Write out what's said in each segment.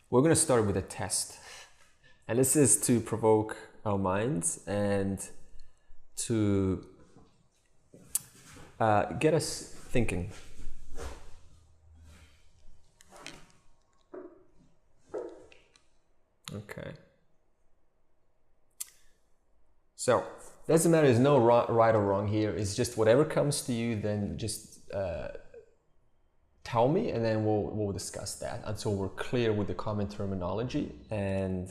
we're going to start with a test. And this is to provoke our minds and to get us thinking. Okay. So, doesn't matter, there's no right or wrong here. It's just whatever comes to you, then just tell me, and then we'll discuss that until we're clear with the common terminology, and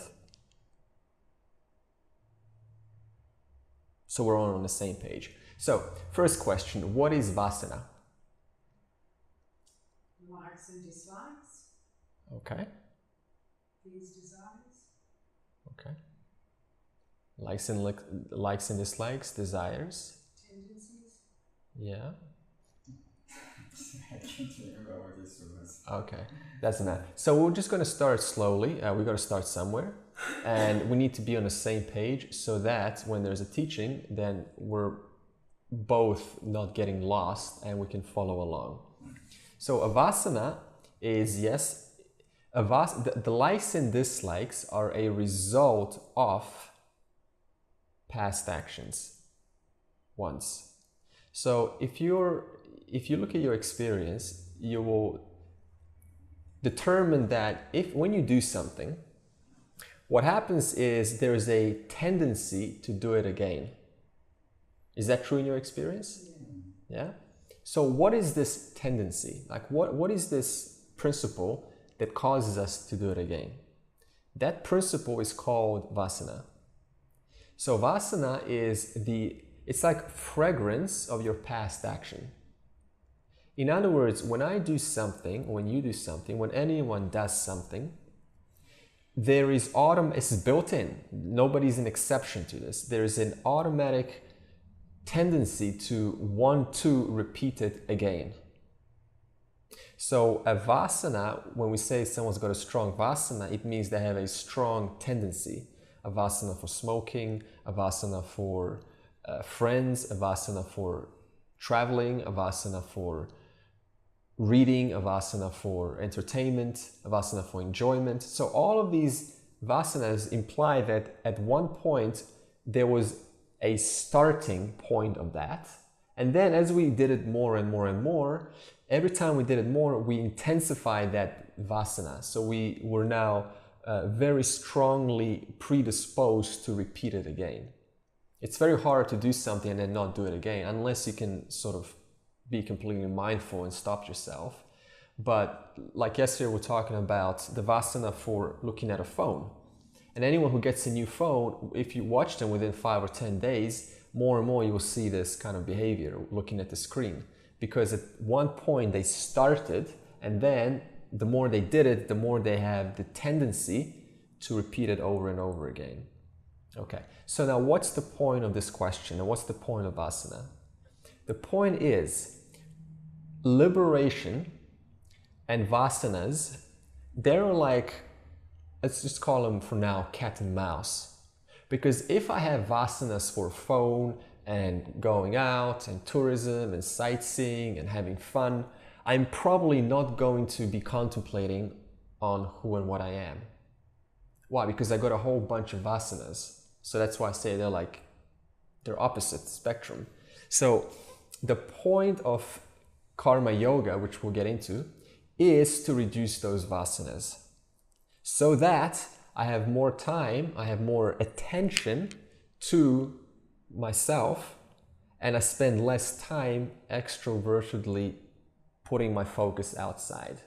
so we're all on the same page. So, first question, what is vasana? Likes and dislikes. Okay. These desires. Okay. Likes and dislikes, desires. Tendencies. Yeah. I can't remember what this was. Okay, that's enough. So we're just going to start slowly. We got to start somewhere, and we need to be on the same page so that when there's a teaching, then we're both not getting lost and we can follow along. So a vasana is, yes, the likes and dislikes are a result of past actions once. So if you look at your experience, you will determine that when you do something, what happens is there is a tendency to do it again. Is that true in your experience? Yeah? So what is this tendency? Like what is this principle that causes us to do it again? That principle is called vasana. So vasana is it's like fragrance of your past action. In other words, when I do something, when you do something, when anyone does something, there is it's built in. Nobody's an exception to this. There is an automatic tendency to want to repeat it again. So a vasana, when we say someone's got a strong vasana, it means they have a strong tendency. A vasana for smoking, a vasana for friends, a vasana for traveling, a vasana for reading, a vasana for entertainment, a vasana for enjoyment. So all of these vasanas imply that at one point there was a starting point of that. And then as we did it more and more and more, every time we did it more, we intensified that vasana. So we were now very strongly predisposed to repeat it again. It's very hard to do something and then not do it again, unless you can sort of be completely mindful and stop yourself. But like yesterday, we're talking about the vasana for looking at a phone. And anyone who gets a new phone, if you watch them within 5 or 10 days, more and more you will see this kind of behavior, looking at the screen. Because at one point they started, and then the more they did it, the more they have the tendency to repeat it over and over again. Okay, so now what's the point of this question, and what's the point of vasana? The point is, liberation and vasanas, they're like, let's just call them for now cat and mouse. Because if I have vasanas for phone and going out and tourism and sightseeing and having fun, I'm probably not going to be contemplating on who and what I am. Why? Because I got a whole bunch of vasanas. So that's why I say they're opposite spectrum. So the point of karma yoga, which we'll get into, is to reduce those vasanas so that I have more time, I have more attention to myself, and I spend less time extrovertedly putting my focus outside.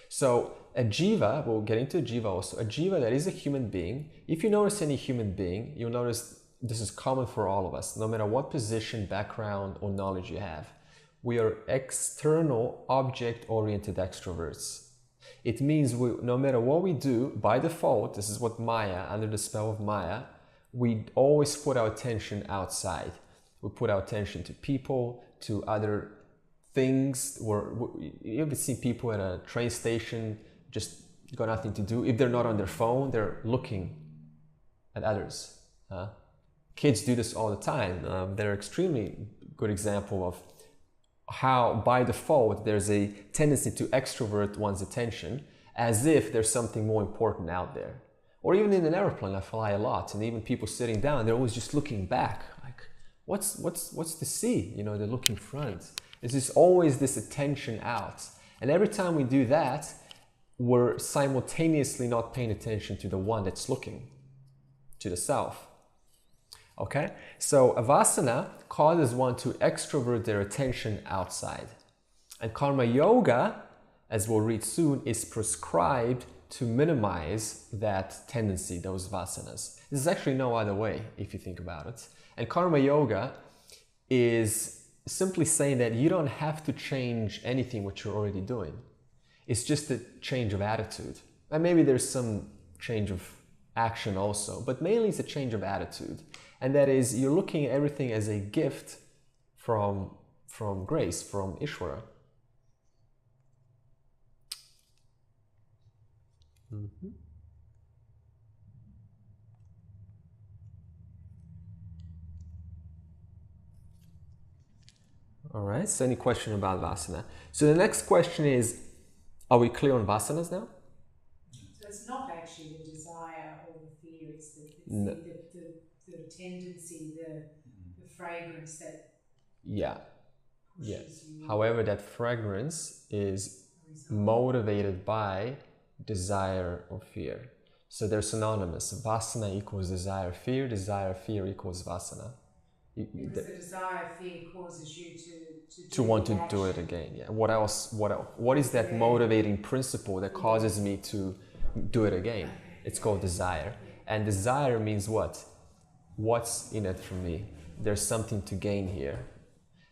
So a jiva, we'll get into a jiva also, a jiva that is a human being. If you notice any human being, you'll notice this is common for all of us, no matter what position, background, or knowledge you have. We are external, object-oriented extroverts. It means no matter what we do, by default, this is what Maya, under the spell of Maya, we always put our attention outside. We put our attention to people, to other things. You ever see people at a train station just got nothing to do? If they're not on their phone, they're looking at others. Kids do this all the time. They're extremely good example of how by default there's a tendency to extrovert one's attention, as if there's something more important out there. Or even in an airplane, I fly a lot, and even people sitting down, they're always just looking back, like, what's to see? You know, they look in front. There's just always this attention out. And every time we do that, we're simultaneously not paying attention to the one that's looking, to the self. Okay? So a vasana causes one to extrovert their attention outside. And karma yoga, as we'll read soon, is prescribed to minimize that tendency, those vasanas. There's actually no other way, if you think about it. And karma yoga is simply saying that you don't have to change anything what you're already doing. It's just a change of attitude. And maybe there's some change of action also, but mainly it's a change of attitude. And that is, you're looking at everything as a gift from grace, from Ishvara. Mm-hmm. All right, so any question about vasana? So the next question is, are we clear on vasanas now? So it's not actually the desire or the fear, it's No. the tendency, the fragrance that Yeah. pushes you. However, that fragrance is motivated by desire or fear. So they're synonymous. Vasana equals desire, fear equals vasana. Because the desire, fear causes you To want to do it again. Yeah. What else? What is that motivating principle that causes me to do it again? It's called desire. And desire means what? What's in it for me? There's something to gain here.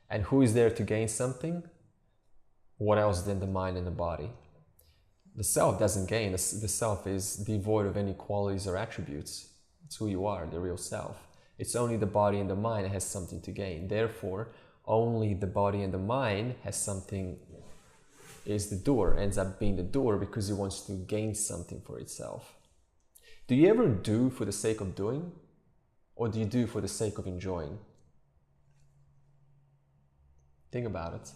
And who is there to gain something? What else than the mind and the body? The self doesn't gain. The self is devoid of any qualities or attributes. It's who you are, the real self. It's only the body and the mind that has something to gain. Therefore, only the body and the mind has something, is the doer, ends up being the doer because it wants to gain something for itself. Do you ever do for the sake of doing? Or do you do for the sake of enjoying? Think about it.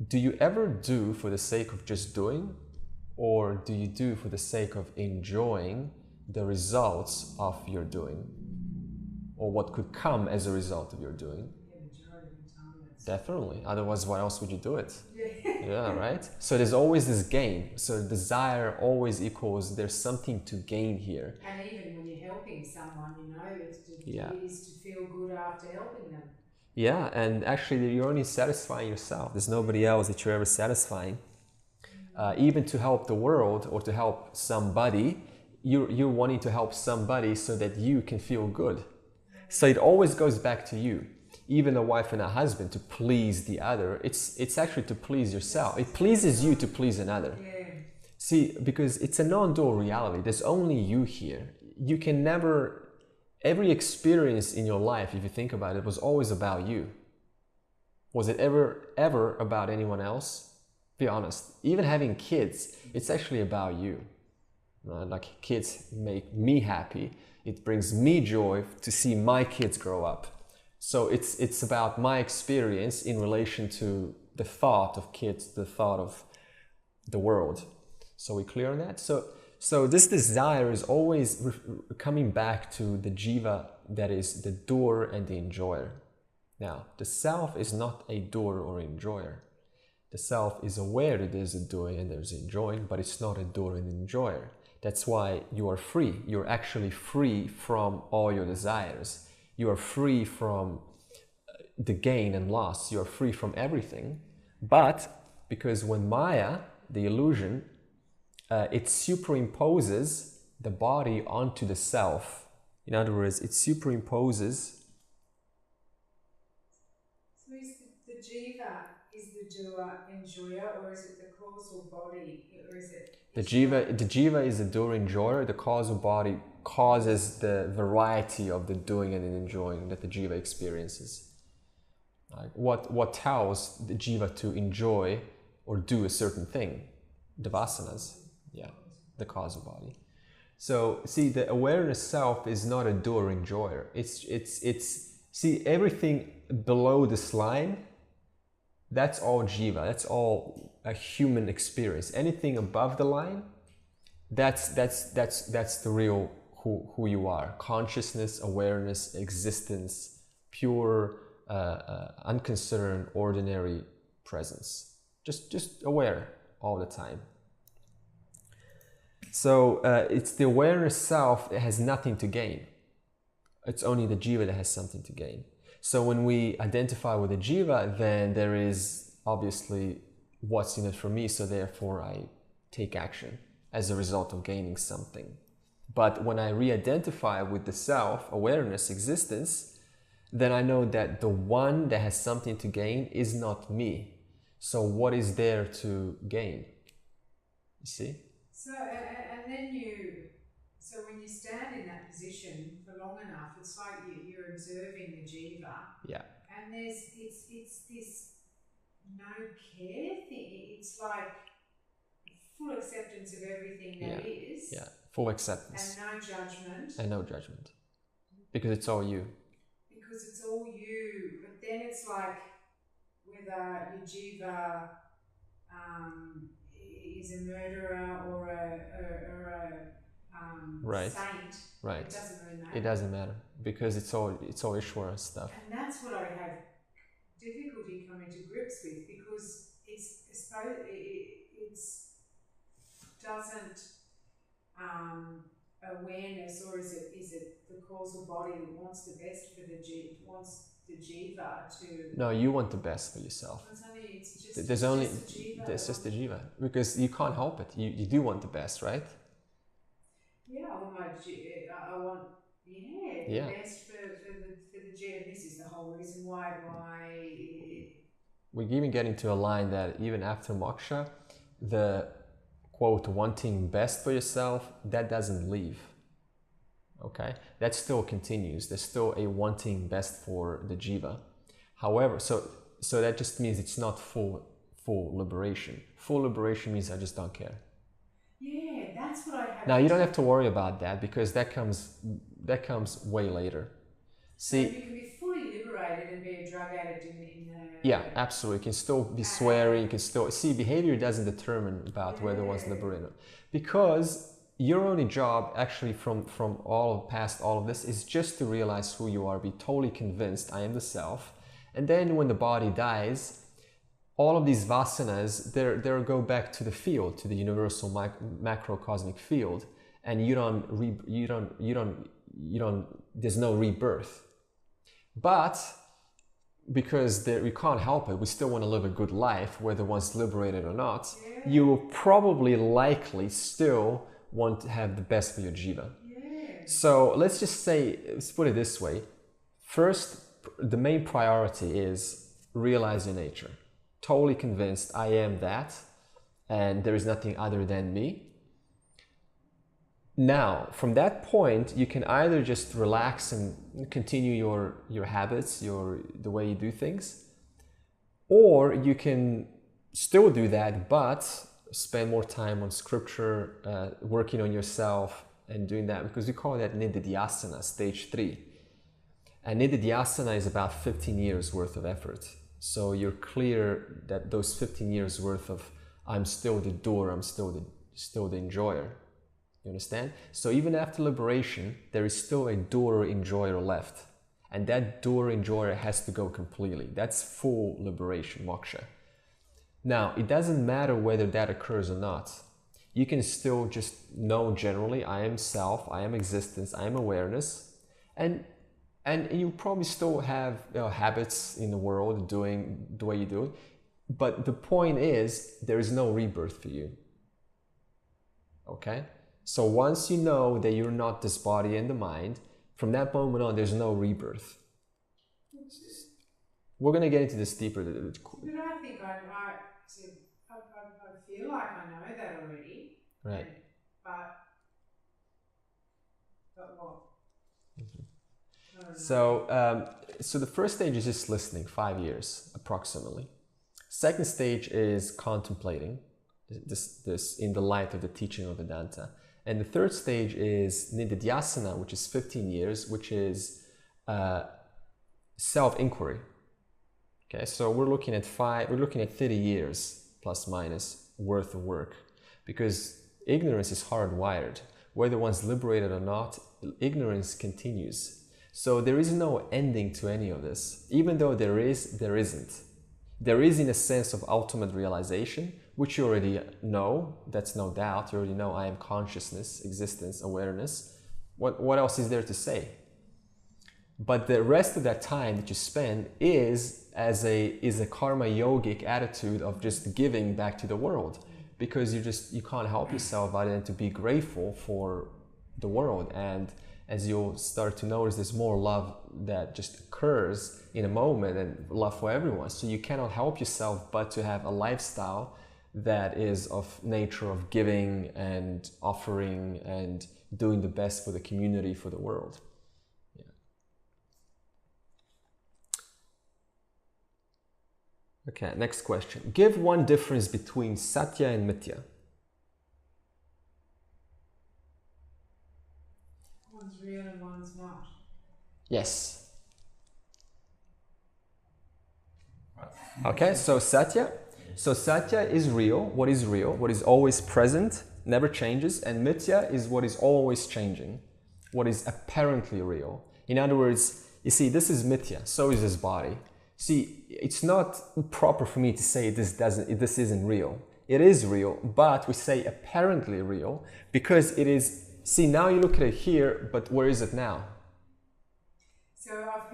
Do you ever do for the sake of just doing? Or do you do for the sake of enjoying the results of your doing? Or what could come as a result of your doing? Definitely. Otherwise, what else would you do it? Yeah, right? So there's always this gain. So desire always equals there's something to gain here. And even when you're helping someone, you know, it is to feel good after helping them. Yeah, and actually you're only satisfying yourself. There's nobody else that you're ever satisfying. Even to help the world or to help somebody, you're wanting to help somebody so that you can feel good. So it always goes back to you. Even a wife and a husband, to please the other, it's actually to please yourself. It pleases you to please another. Yeah. See, because it's a non-dual reality. There's only you here. You can never, every experience in your life, if you think about it, was always about you. Was it ever about anyone else? Be honest. Even having kids, it's actually about you. Like kids make me happy. It brings me joy to see my kids grow up. So it's about my experience in relation to the thought of kids, the thought of the world. So we clear on that? So this desire is always coming back to the jiva, that is the doer and the enjoyer. Now, the self is not a doer or enjoyer. The self is aware that there's a doing and there's enjoying, but it's not a doer and enjoyer. That's why you are free. You're actually free from all your desires. You are free from the gain and loss. You are free from everything. But because when Maya, the illusion, it superimposes the body onto the self. In other words, it superimposes. So is the jiva, is the doer enjoyer, or is it the causal body, or is it? The jiva is the doer enjoyer. The causal body causes the variety of the doing and the enjoying that the jiva experiences. Like what tells the jiva to enjoy or do a certain thing? The vasanas, yeah, the causal body. So see, the awareness self is not a doer enjoyer. It's see, everything below this line, that's all jiva. That's all a human experience. Anything above the line, that's the real who you are. Consciousness, awareness, existence, pure, unconcerned, ordinary presence. Just aware all the time. So it's the awareness self that has nothing to gain. It's only the Jiva that has something to gain. So when we identify with the Jiva, then there is obviously what's in it for me, so therefore I take action as a result of gaining something. But when I re-identify with the self, awareness, existence, then I know that the one that has something to gain is not me. So what is there to gain? You see? So, and then so when you stand in that position for long enough, it's like you're observing the Jiva. Yeah. And it's this no care thing. It's like full acceptance of everything that is. Yeah, full acceptance. And no judgment. And no judgment. Because it's all you. Because it's all you. But then it's like whether your Jiva is a murderer or a right. saint. Right. It doesn't really matter. It doesn't matter because it's all Ishvara stuff. And that's what I have difficulty coming to grips with, because it's doesn't awareness, or is it the causal body that wants the best for the Jiva to... No, you want the best for yourself. It's just the Jiva, because you can't help it. You do want the best, right? Yeah, I want the best for the Jiva. This is the whole reason why we even get into a line that even after moksha, the quote wanting best for yourself, that doesn't leave. Okay, that still continues. There's still a wanting best for the Jiva. However, so that just means it's not full liberation. Full liberation means I just don't care. Yeah, that's what I have. Now you don't have to worry about that, because that comes way later. See, so you can be fully liberated and be a drug addict in the... Yeah, absolutely. You can still be swearing. You can still see behavior doesn't determine about whether one's liberated, because your only job, actually, from past all of this, is just to realize who you are, be totally convinced I am the self, and then when the body dies, all of these vasanas, they go back to the field, to the universal macrocosmic field, and there's no rebirth. But because we can't help it, we still want to live a good life, whether one's liberated or not, you will probably likely still want to have the best for your Jiva. So let's put it this way. First, the main priority is realize your nature. Totally convinced I am that, and there is nothing other than me. Now, from that point, you can either just relax and continue your habits, the way you do things, or you can still do that, but spend more time on scripture, working on yourself, and doing that, because we call that nididhyasana, stage 3. And nididhyasana is about 15 years worth of effort. So you're clear that those 15 years worth of I'm still the doer, I'm still the enjoyer. You understand? So even after liberation, there is still a doer enjoyer left. And that doer enjoyer has to go completely. That's full liberation, moksha. Now, it doesn't matter whether that occurs or not. You can still just know generally, I am self, I am existence, I am awareness. And you probably still have habits in the world doing the way you do it. But the point is, there is no rebirth for you. Okay? So once you know that you're not this body and the mind, from that moment on, there's no rebirth. We're going to get into this deeper. But I think I feel like I know that already. Right. But what? So the first stage is just listening, 5 years approximately. Second stage is contemplating this in the light of the teaching of Vedanta. And the third stage is nididhyasana, which is 15 years, which is self-inquiry. Okay, so we're looking at 30 years plus minus worth of work, because ignorance is hardwired. Whether one's liberated or not, ignorance continues. So there is no ending to any of this. Even though there is, there isn't. There is in a sense of ultimate realization, which you already know, that's no doubt. You already know I am consciousness, existence, awareness. What else is there to say? But the rest of that time that you spend is a karma yogic attitude of just giving back to the world, because you can't help yourself other than to be grateful for the world. And as you'll start to notice, there's more love that just occurs in a moment, and love for everyone. So you cannot help yourself but to have a lifestyle that is of nature of giving and offering and doing the best for the community, for the world. Yeah. Okay, next question. Give one difference between Satya and Mithya. One's real and one's not. Yes. Okay, so Satya is real, what is always present, never changes, and Mithya is what is always changing, what is apparently real. In other words, you see, this is Mithya, so is this body. See, it's not proper for me to say this isn't real. It is real, but we say apparently real because it is. See, now you look at it here, but where is it now? So I've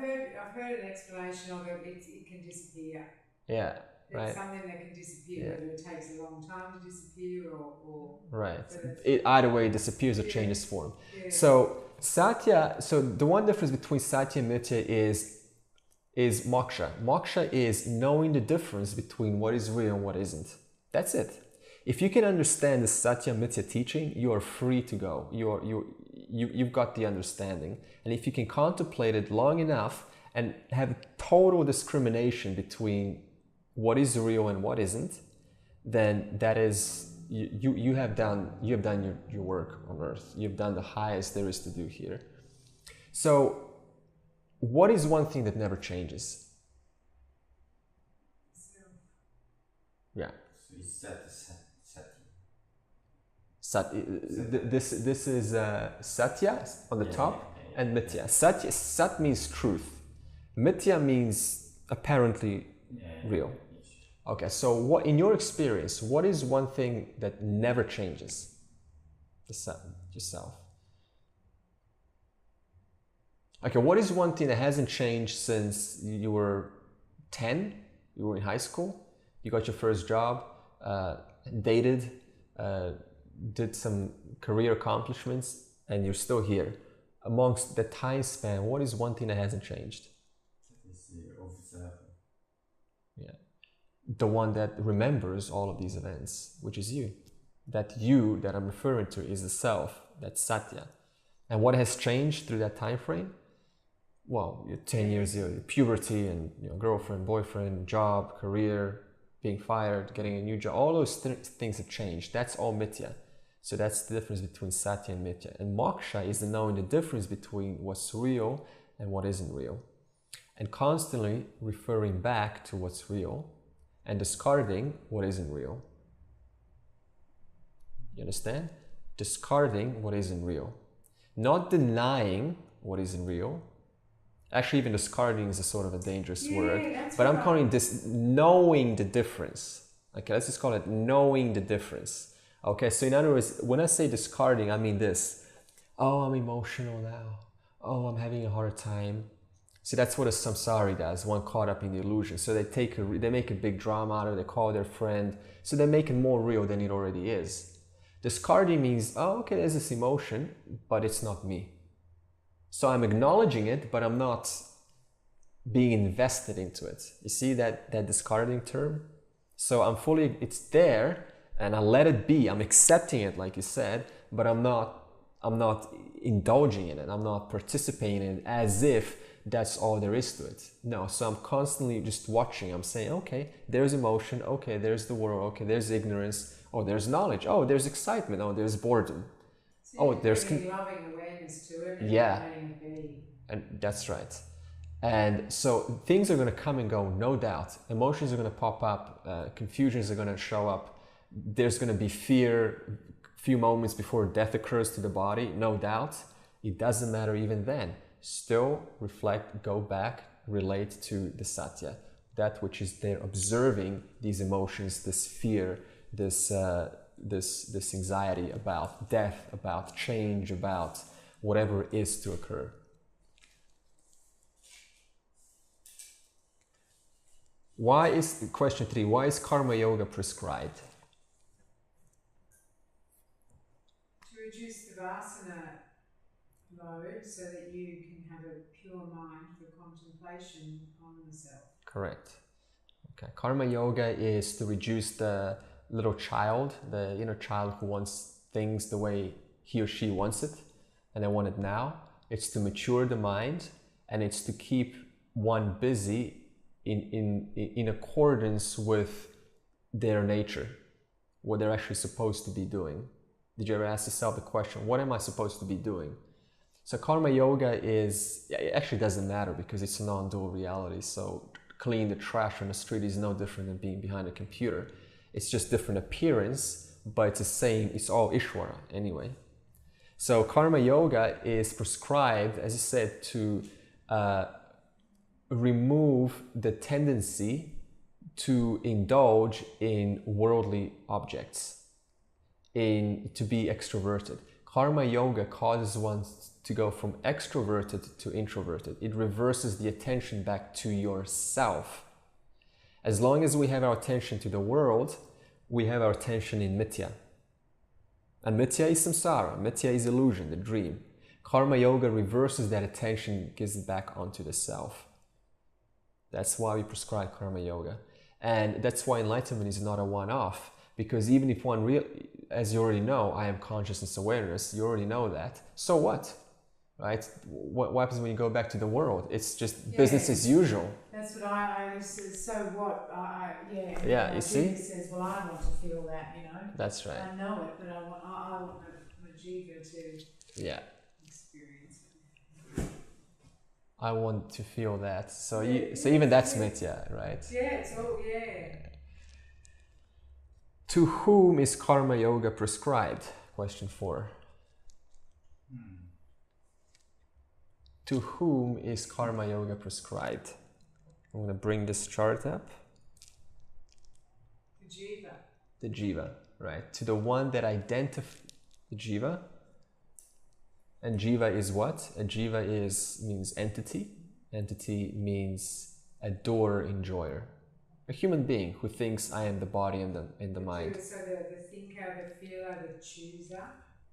heard an explanation of it. It can disappear. Yeah, right. It's something that can disappear, whether it takes a long time to disappear or right. It either way disappears or changes form. Yeah. So Satya. So the one difference between Satya and Mithya is moksha. Moksha is knowing the difference between what is real and what isn't. That's it. If you can understand the Satya Mithya teaching, you are free to go. You've got the understanding. And if you can contemplate it long enough and have total discrimination between what is real and what isn't, then that is, you have done your work on earth. You've done the highest there is to do here. So what is one thing that never changes? Yeah. So it's Satya. This is Satya on the top, and Mithya. Sat means truth. Mithya means apparently real. Okay, so what, in your experience, what is one thing that never changes? Yourself. Okay, what is one thing that hasn't changed since you were 10, you were in high school, you got your first job, dated, did some career accomplishments, and you're still here? Amongst the time span, what is one thing that hasn't changed? Yeah. The one that remembers all of these events, which is you. That you that I'm referring to is the self, that's Satya. And what has changed through that time frame? Well, you're 10 years, puberty and girlfriend, boyfriend, job, career, being fired, getting a new job, all those things have changed. That's all Mithya. So that's the difference between Satya and Mithya. And moksha is the knowing the difference between what's real and what isn't real. And constantly referring back to what's real and discarding what isn't real. You understand? Discarding what isn't real. Not denying what isn't real. Actually, even discarding is a sort of a dangerous word. But I'm calling this knowing the difference. Okay, let's just call it knowing the difference. Okay, so in other words, when I say discarding, I mean this. Oh, I'm emotional now. Oh, I'm having a hard time. See, that's what a samsari does, one caught up in the illusion. So they make a big drama out of it, they call their friend. So they make it more real than it already is. Discarding means, oh, okay, there's this emotion, but it's not me. So I'm acknowledging it, but I'm not being invested into it. You see that discarding term? So it's there, and I let it be. I'm accepting it, like you said, but I'm not indulging in it. I'm not participating in it as if that's all there is to it. No, so I'm constantly just watching. I'm saying, okay, there's emotion. Okay, there's the world. Okay, there's ignorance. Oh, there's knowledge. Oh, there's excitement. Oh, there's boredom. So there's loving awareness to it. Yeah, and that's right. And so things are going to come and go, no doubt. Emotions are going to pop up, confusions are going to show up. There's going to be fear a few moments before death occurs to the body, no doubt. It doesn't matter even then. Still reflect, go back, relate to the Satya, that which is there, observing these emotions, this fear, this anxiety about death, about change, about whatever is to occur. Question 3, why is karma yoga prescribed? To reduce the vasana load so that you can have a pure mind for contemplation on the self. Correct. Okay. Karma yoga is to reduce the little child, the inner child who wants things the way he or she wants it, and they want it now. It's to mature the mind, and it's to keep one busy in accordance with their nature, what they're actually supposed to be doing. Did you ever ask yourself the question, what am I supposed to be doing? So karma yoga it actually doesn't matter because it's a non-dual reality. So cleaning the trash on the street is no different than being behind a computer. It's just different appearance, but it's the same, it's all Ishvara anyway. So karma yoga is prescribed, as I said, to remove the tendency to indulge in worldly objects, to be extroverted. Karma yoga causes one to go from extroverted to introverted. It reverses the attention back to yourself. As long as we have our attention to the world, we have our attention in Mithya. And Mithya is samsara, Mithya is illusion, the dream. Karma yoga reverses that attention, gives it back onto the self. That's why we prescribe karma yoga. And that's why enlightenment is not a one-off, because even if as you already know, I am consciousness awareness, you already know that. So what? Right? What happens when you go back to the world? It's just business as usual. That's what I said. So what? Yeah, you see? Jiva says, well, I want to feel that, That's right. I know it, but I want my Jiva to experience it. I want to feel that. So even that's Mithya, right? Yeah, it's all, To whom is karma yoga prescribed? Question 4. To whom is karma yoga prescribed? I'm going to bring this chart up. The Jiva. The Jiva, right? To the one that identifies the Jiva. And Jiva is what? A Jiva means entity. Entity means adorer, enjoyer. A human being who thinks I am the body and the mind. So the thinker, the feeler, the chooser.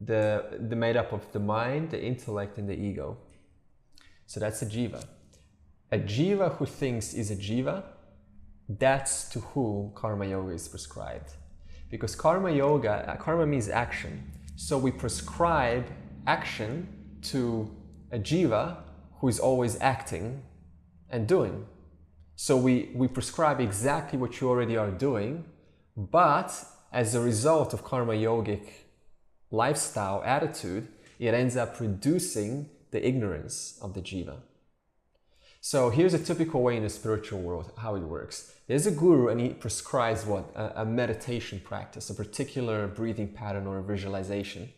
The made up of the mind, the intellect, and the ego. So that's a Jiva. A Jiva who thinks is a Jiva, that's to whom karma yoga is prescribed. Because karma means action. So we prescribe action to a Jiva who is always acting and doing. So we prescribe exactly what you already are doing, but as a result of karma yogic lifestyle attitude, it ends up reducing the ignorance of the Jiva. So here's a typical way in the spiritual world how it works. There's a guru and he prescribes what? A meditation practice, a particular breathing pattern or a visualization.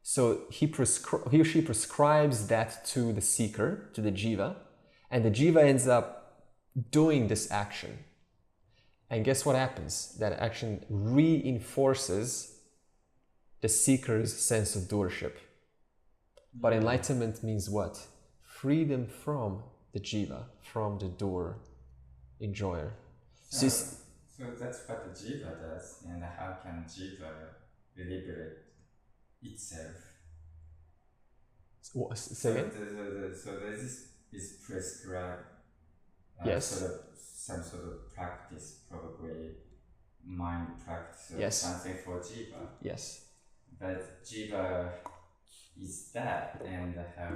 So he or she prescribes that to the seeker, to the Jiva, and the Jiva ends up doing this action. And guess what happens? That action reinforces the seeker's sense of doership. But enlightenment means what? Freedom from the Jiva, from the doer, enjoyer. So that's what the Jiva does, and how can Jiva liberate itself? Say again? So this is prescribed yes. Some sort of practice, probably mind practice or yes. something for Jiva. Yes. But Jiva is that, and how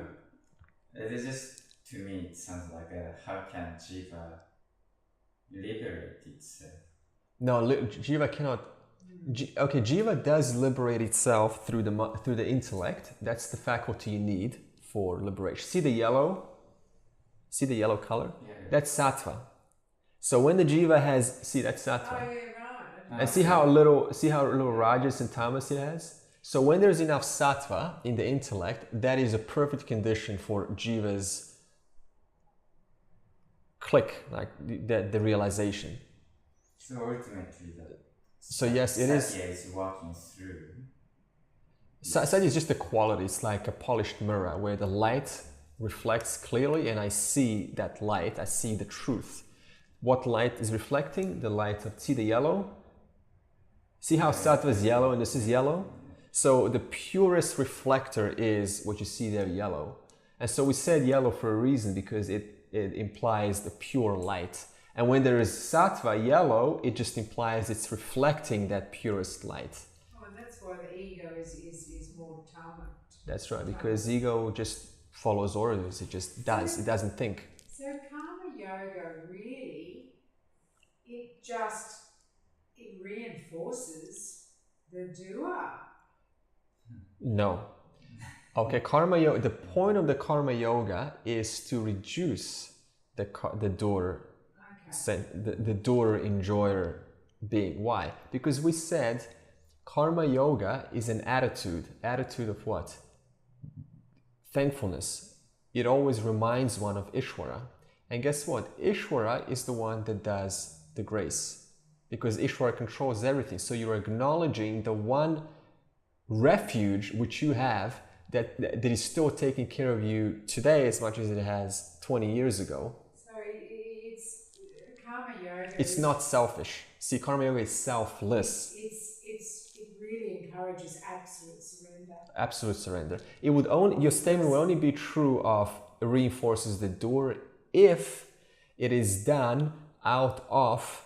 it is just, to me it sounds like how can Jiva liberate itself? No, Jiva cannot. Jiva does liberate itself through the intellect. That's the faculty you need for liberation. See the yellow? See the yellow color? Yeah. That's Sattva. So when the Jiva has, see that's Sattva. Oh, yeah, right. And see how little Rajas and Tamas it has? So when there's enough Sattva in the intellect, that is a perfect condition for Jiva's click, like the realization. So ultimately, Yes, it is. Satya is walking through. Satya is just a quality. It's like a polished mirror where the light reflects clearly, and I see that light. I see the truth. What light is reflecting? The light of, see the yellow? See how Sattva is yellow and this is yellow? So the purest reflector is what you see there, yellow. And so we said yellow for a reason, because it implies the pure light. And when there is Sattva, yellow, it just implies it's reflecting that purest light. Oh, and that's why the ego is more Tama. That's right, because ego just follows orders. It just does. It doesn't think. So karma yoga really, it reinforces the doer. No. Okay, karma yoga. The point of the karma yoga is to reduce the doer, the doer enjoyer being. Why? Because we said karma yoga is an attitude. Attitude of what? Thankfulness. It always reminds one of Ishvara. And guess what? Ishvara is the one that does the grace, because Ishvara controls everything. So you're acknowledging the one refuge which you have that is still taking care of you today as much as it has 20 years ago. So it's karma yoga. It's not selfish. See, karma yoga is selfless. It really encourages absolute surrender. Absolute surrender. It would only, your statement will only be true of reinforces the doer if it is done out of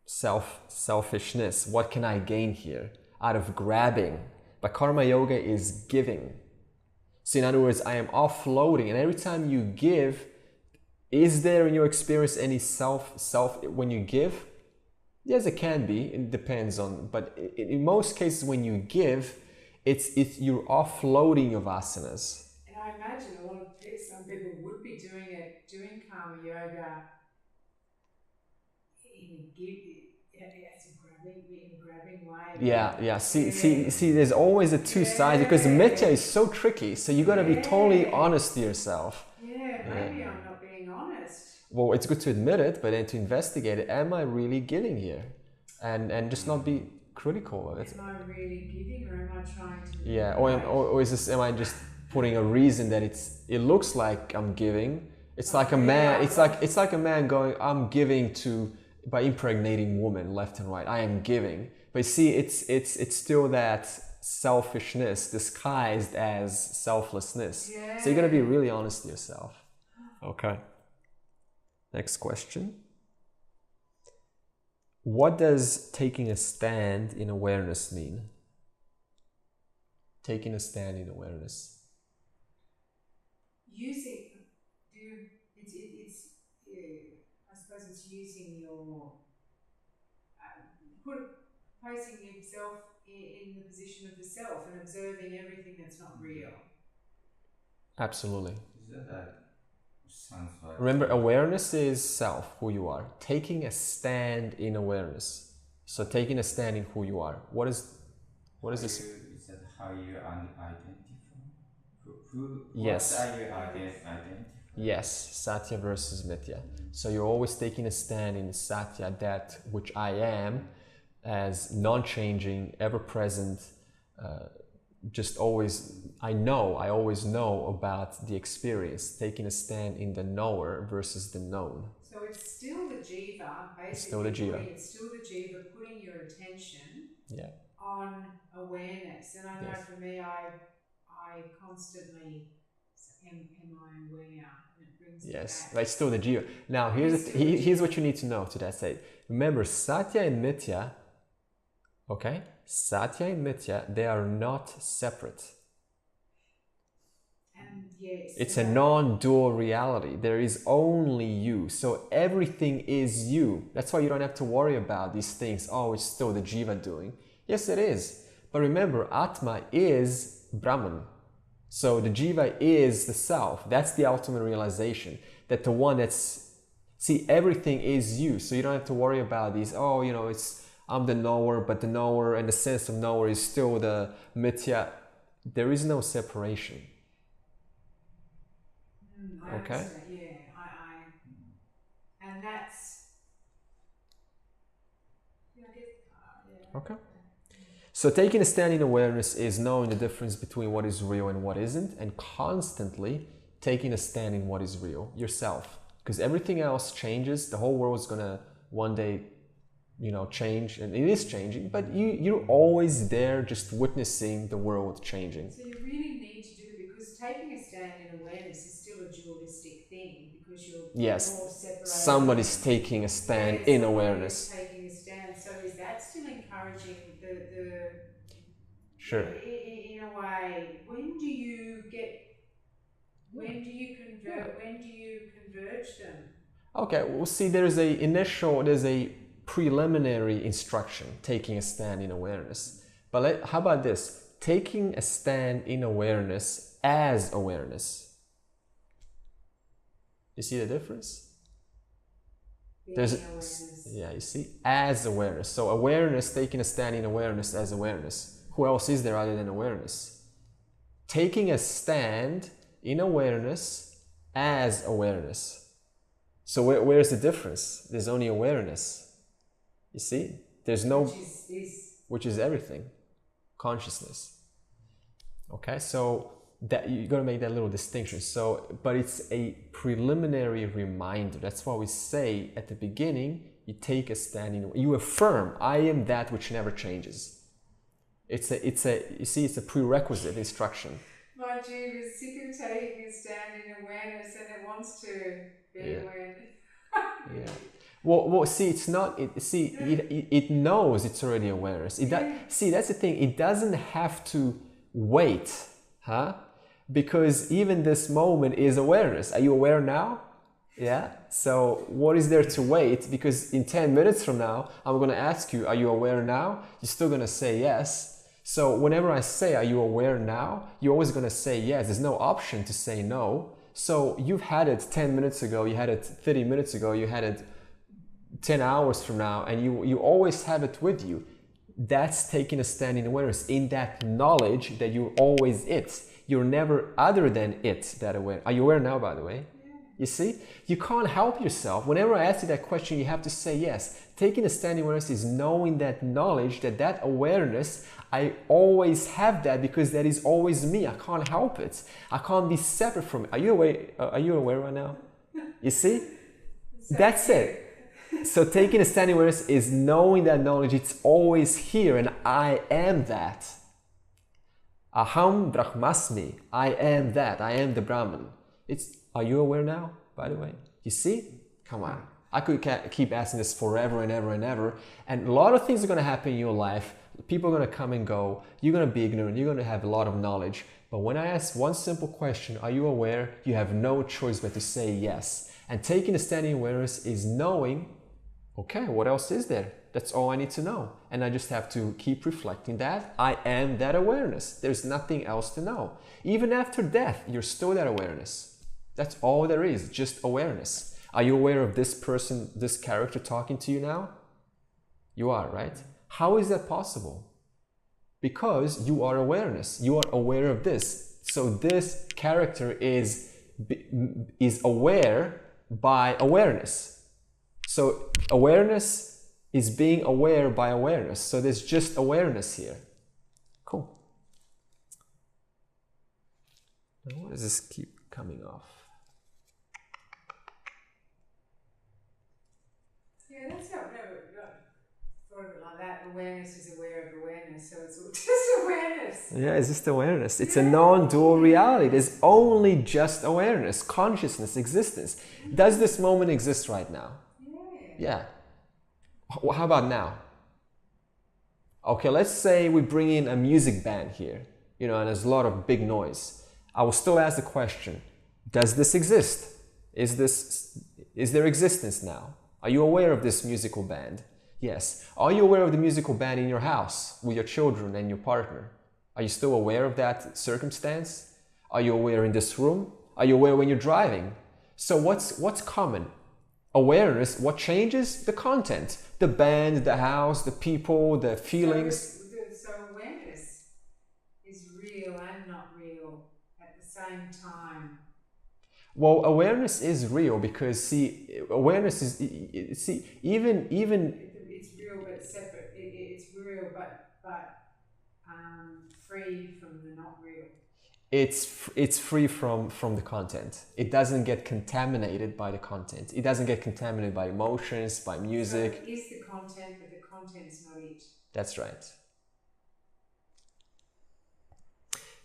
selfishness. What can I gain here? Out of grabbing. But karma yoga is giving. So in other words, I am offloading, and every time you give, is there in your experience any self when you give? Yes, it can be. It depends on, but in most cases when you give, it's you're offloading your vasanas. And I imagine some people would be doing karma yoga in a grabbing way. Yeah. See, there's always a two sides, because Mithya is so tricky. So you got to be totally honest to yourself. Yeah, maybe I'm not being honest. Well, it's good to admit it, but then to investigate it. Am I really giving here? And just not be critical of it. Am I really giving, or am I trying to? Yeah, or is this? Am I just putting a reason that it looks like I'm giving? It's like a man. It's like a man going, I'm giving by impregnating women left and right. I am giving. But see, it's still that selfishness disguised as selflessness. Yeah. So you got to be really honest to yourself. Okay. Next question. What does taking a stand in awareness mean? Taking a stand in awareness. I suppose it's using your, placing yourself in the position of the self and observing everything that's not real. Absolutely. Sounds like. Remember, awareness is self, who you are. Taking a stand in awareness. So taking a stand in who you are. What is this? Is that how you identify? Yes. What are you identifying? Yes, Satya versus Mithya. So you're always taking a stand in Satya, that which I am, as non-changing, ever-present, just always, I always know about the experience, taking a stand in the knower versus the known. So it's still the Jiva, basically. It's still the Jiva. It's still the Jiva putting your attention on awareness. And I know for me, I constantly am I aware, and it brings me back. It's still the Jiva. Now here's what you need to know to that state. Remember, Satya and Mithya, okay? Satya and Mithya, they are not separate. And yes, it's a non-dual reality. There is only you. So everything is you. That's why you don't have to worry about these things. Oh, it's still the Jiva doing. Yes, it is. But remember, Atma is Brahman. So the Jiva is the self. That's the ultimate realization. That the one that's, see, everything is you. So you don't have to worry about these, oh, you know, I'm the knower, but the knower and the sense of knower is still the Mithya. There is no separation. Okay? Yeah, and that's... Okay. So taking a stand in awareness is knowing the difference between what is real and what isn't, and constantly taking a stand in what is real, yourself. Because everything else changes. The whole world is going to one day, you know, change, and it is changing, but you're always there just witnessing the world changing. So you really need to do it, because taking a stand in awareness is still a dualistic thing, because you're more separated. Somebody's taking a stand in awareness. Taking a stand. So is that still encouraging the Sure. In a way, when do you converge them? Okay, well, see, there's a preliminary instruction, taking a stand in awareness. But how about this? Taking a stand in awareness as awareness. You see the difference? Yeah, you see, as awareness. So awareness, taking a stand in awareness as awareness. Who else is there other than awareness? Taking a stand in awareness as awareness. So where's the difference? There's only awareness. You see? There's no... Which is everything. Consciousness. Okay, so that you got to make that little distinction. So, but it's a preliminary reminder. That's why we say at the beginning, you take a stand in... You affirm, I am that which never changes. It's a prerequisite instruction. My Jiva is sick of taking a stand in awareness, and it wants to be aware. Yeah. Well, see, it's not. It knows it's already awareness. See, that's the thing. It doesn't have to wait, huh? Because even this moment is awareness. Are you aware now? Yeah. So what is there to wait? Because in 10 minutes from now, I'm going to ask you, are you aware now? You're still going to say yes. So whenever I say, are you aware now? You're always going to say yes. There's no option to say no. So you've had it 10 minutes ago, you had it 30 minutes ago, you had it 10 hours from now, and you always have it with you. That's taking a stand in awareness, in that knowledge that you're always it. You're never other than it, that aware. Are you aware now, by the way? You see? You can't help yourself. Whenever I ask you that question, you have to say yes. Taking a stand in awareness is knowing that knowledge, that awareness, I always have that because that is always me. I can't help it. I can't be separate from it. Are you aware right now? You see? That's it. So taking a stand in awareness is knowing that knowledge, it's always here, and I am that. Aham Brahmasmi. I am that. I am the Brahman. Are you aware now, by the way? You see? Come on. I could keep asking this forever and ever and ever. And a lot of things are going to happen in your life. People are going to come and go. You're going to be ignorant. You're going to have a lot of knowledge. But when I ask one simple question, are you aware? You have no choice but to say yes. And taking a stand in awareness is knowing, okay, what else is there? That's all I need to know. And I just have to keep reflecting that I am that awareness. There's nothing else to know. Even after death, you're still that awareness. That's all there is, just awareness. Are you aware of this person, this character talking to you now? You are, right? How is that possible? Because you are awareness. You are aware of this. So this character is aware by awareness. So awareness is being aware by awareness. So there's just awareness here. Cool. Now, why does this keep coming off? Yeah, that's not thought of it like that. Awareness is aware of awareness, so it's all just awareness. Yeah, it's just awareness. It's a non-dual reality. There's only just awareness, consciousness, existence. Does this moment exist right now? Yeah. How about now? Okay, let's say we bring in a music band here, and there's a lot of big noise. I will still ask the question, does this exist? Is there existence now? Are you aware of this musical band? Yes. Are you aware of the musical band in your house with your children and your partner? Are you still aware of that circumstance? Are you aware in this room? Are you aware when you're driving? So what's common? Awareness. What changes? The content, the band, the house, the people, the feelings. So awareness is real and not real at the same time. Well, awareness is real because see, awareness is even it's real but separate. It's real but free from the not real. It's free from the content. It doesn't get contaminated by the content. It doesn't get contaminated by emotions, by music. So it is the content, but the content is not it. That's right.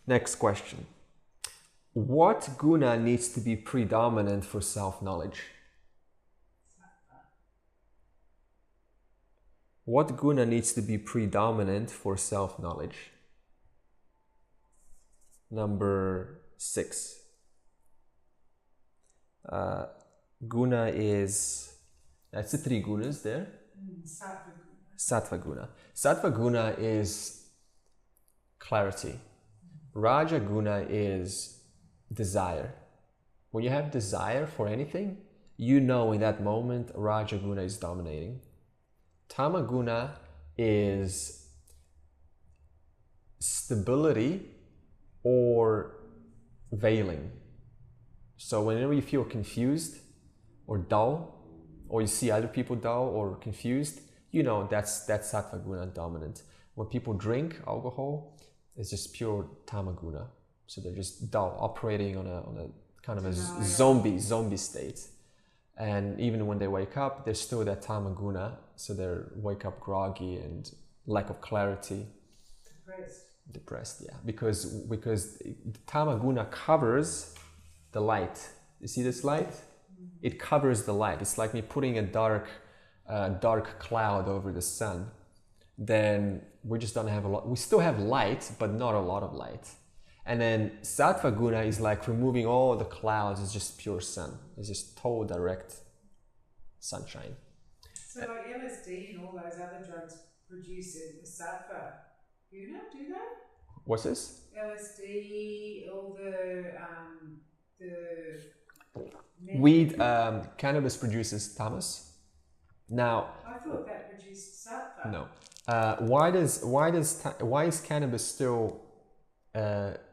Next question. What guna needs to be predominant for self-knowledge? What guna needs to be predominant for self-knowledge? Number 6. Guna is, that's the 3 gunas there. Sattva guna. Sattva guna is clarity. Raja guna is desire. When you have desire for anything, you know in that moment Raja guna is dominating. Tama guna is stability or veiling. So whenever you feel confused or dull, or you see other people dull or confused, you know that's Sattva guna dominant. When people drink alcohol, it's just pure Tama guna. So they're just dull, operating on a kind of a zombie state. And even when they wake up, there's still that Tama guna, so they wake up groggy and lack of clarity. Depressed, yeah. Because the Tama guna covers the light. You see this light? It covers the light. It's like me putting a dark cloud over the sun. Then we just don't have a lot. We still have light, but not a lot of light. And then Sattva guna is like removing all the clouds. It's just pure sun. It's just total direct sunshine. So like LSD and all those other drugs produce a Sattva guna, do they? What's this? LSD, all the weed, cannabis produces tamas. Now, I thought that produced Sattva. No. Why is cannabis still?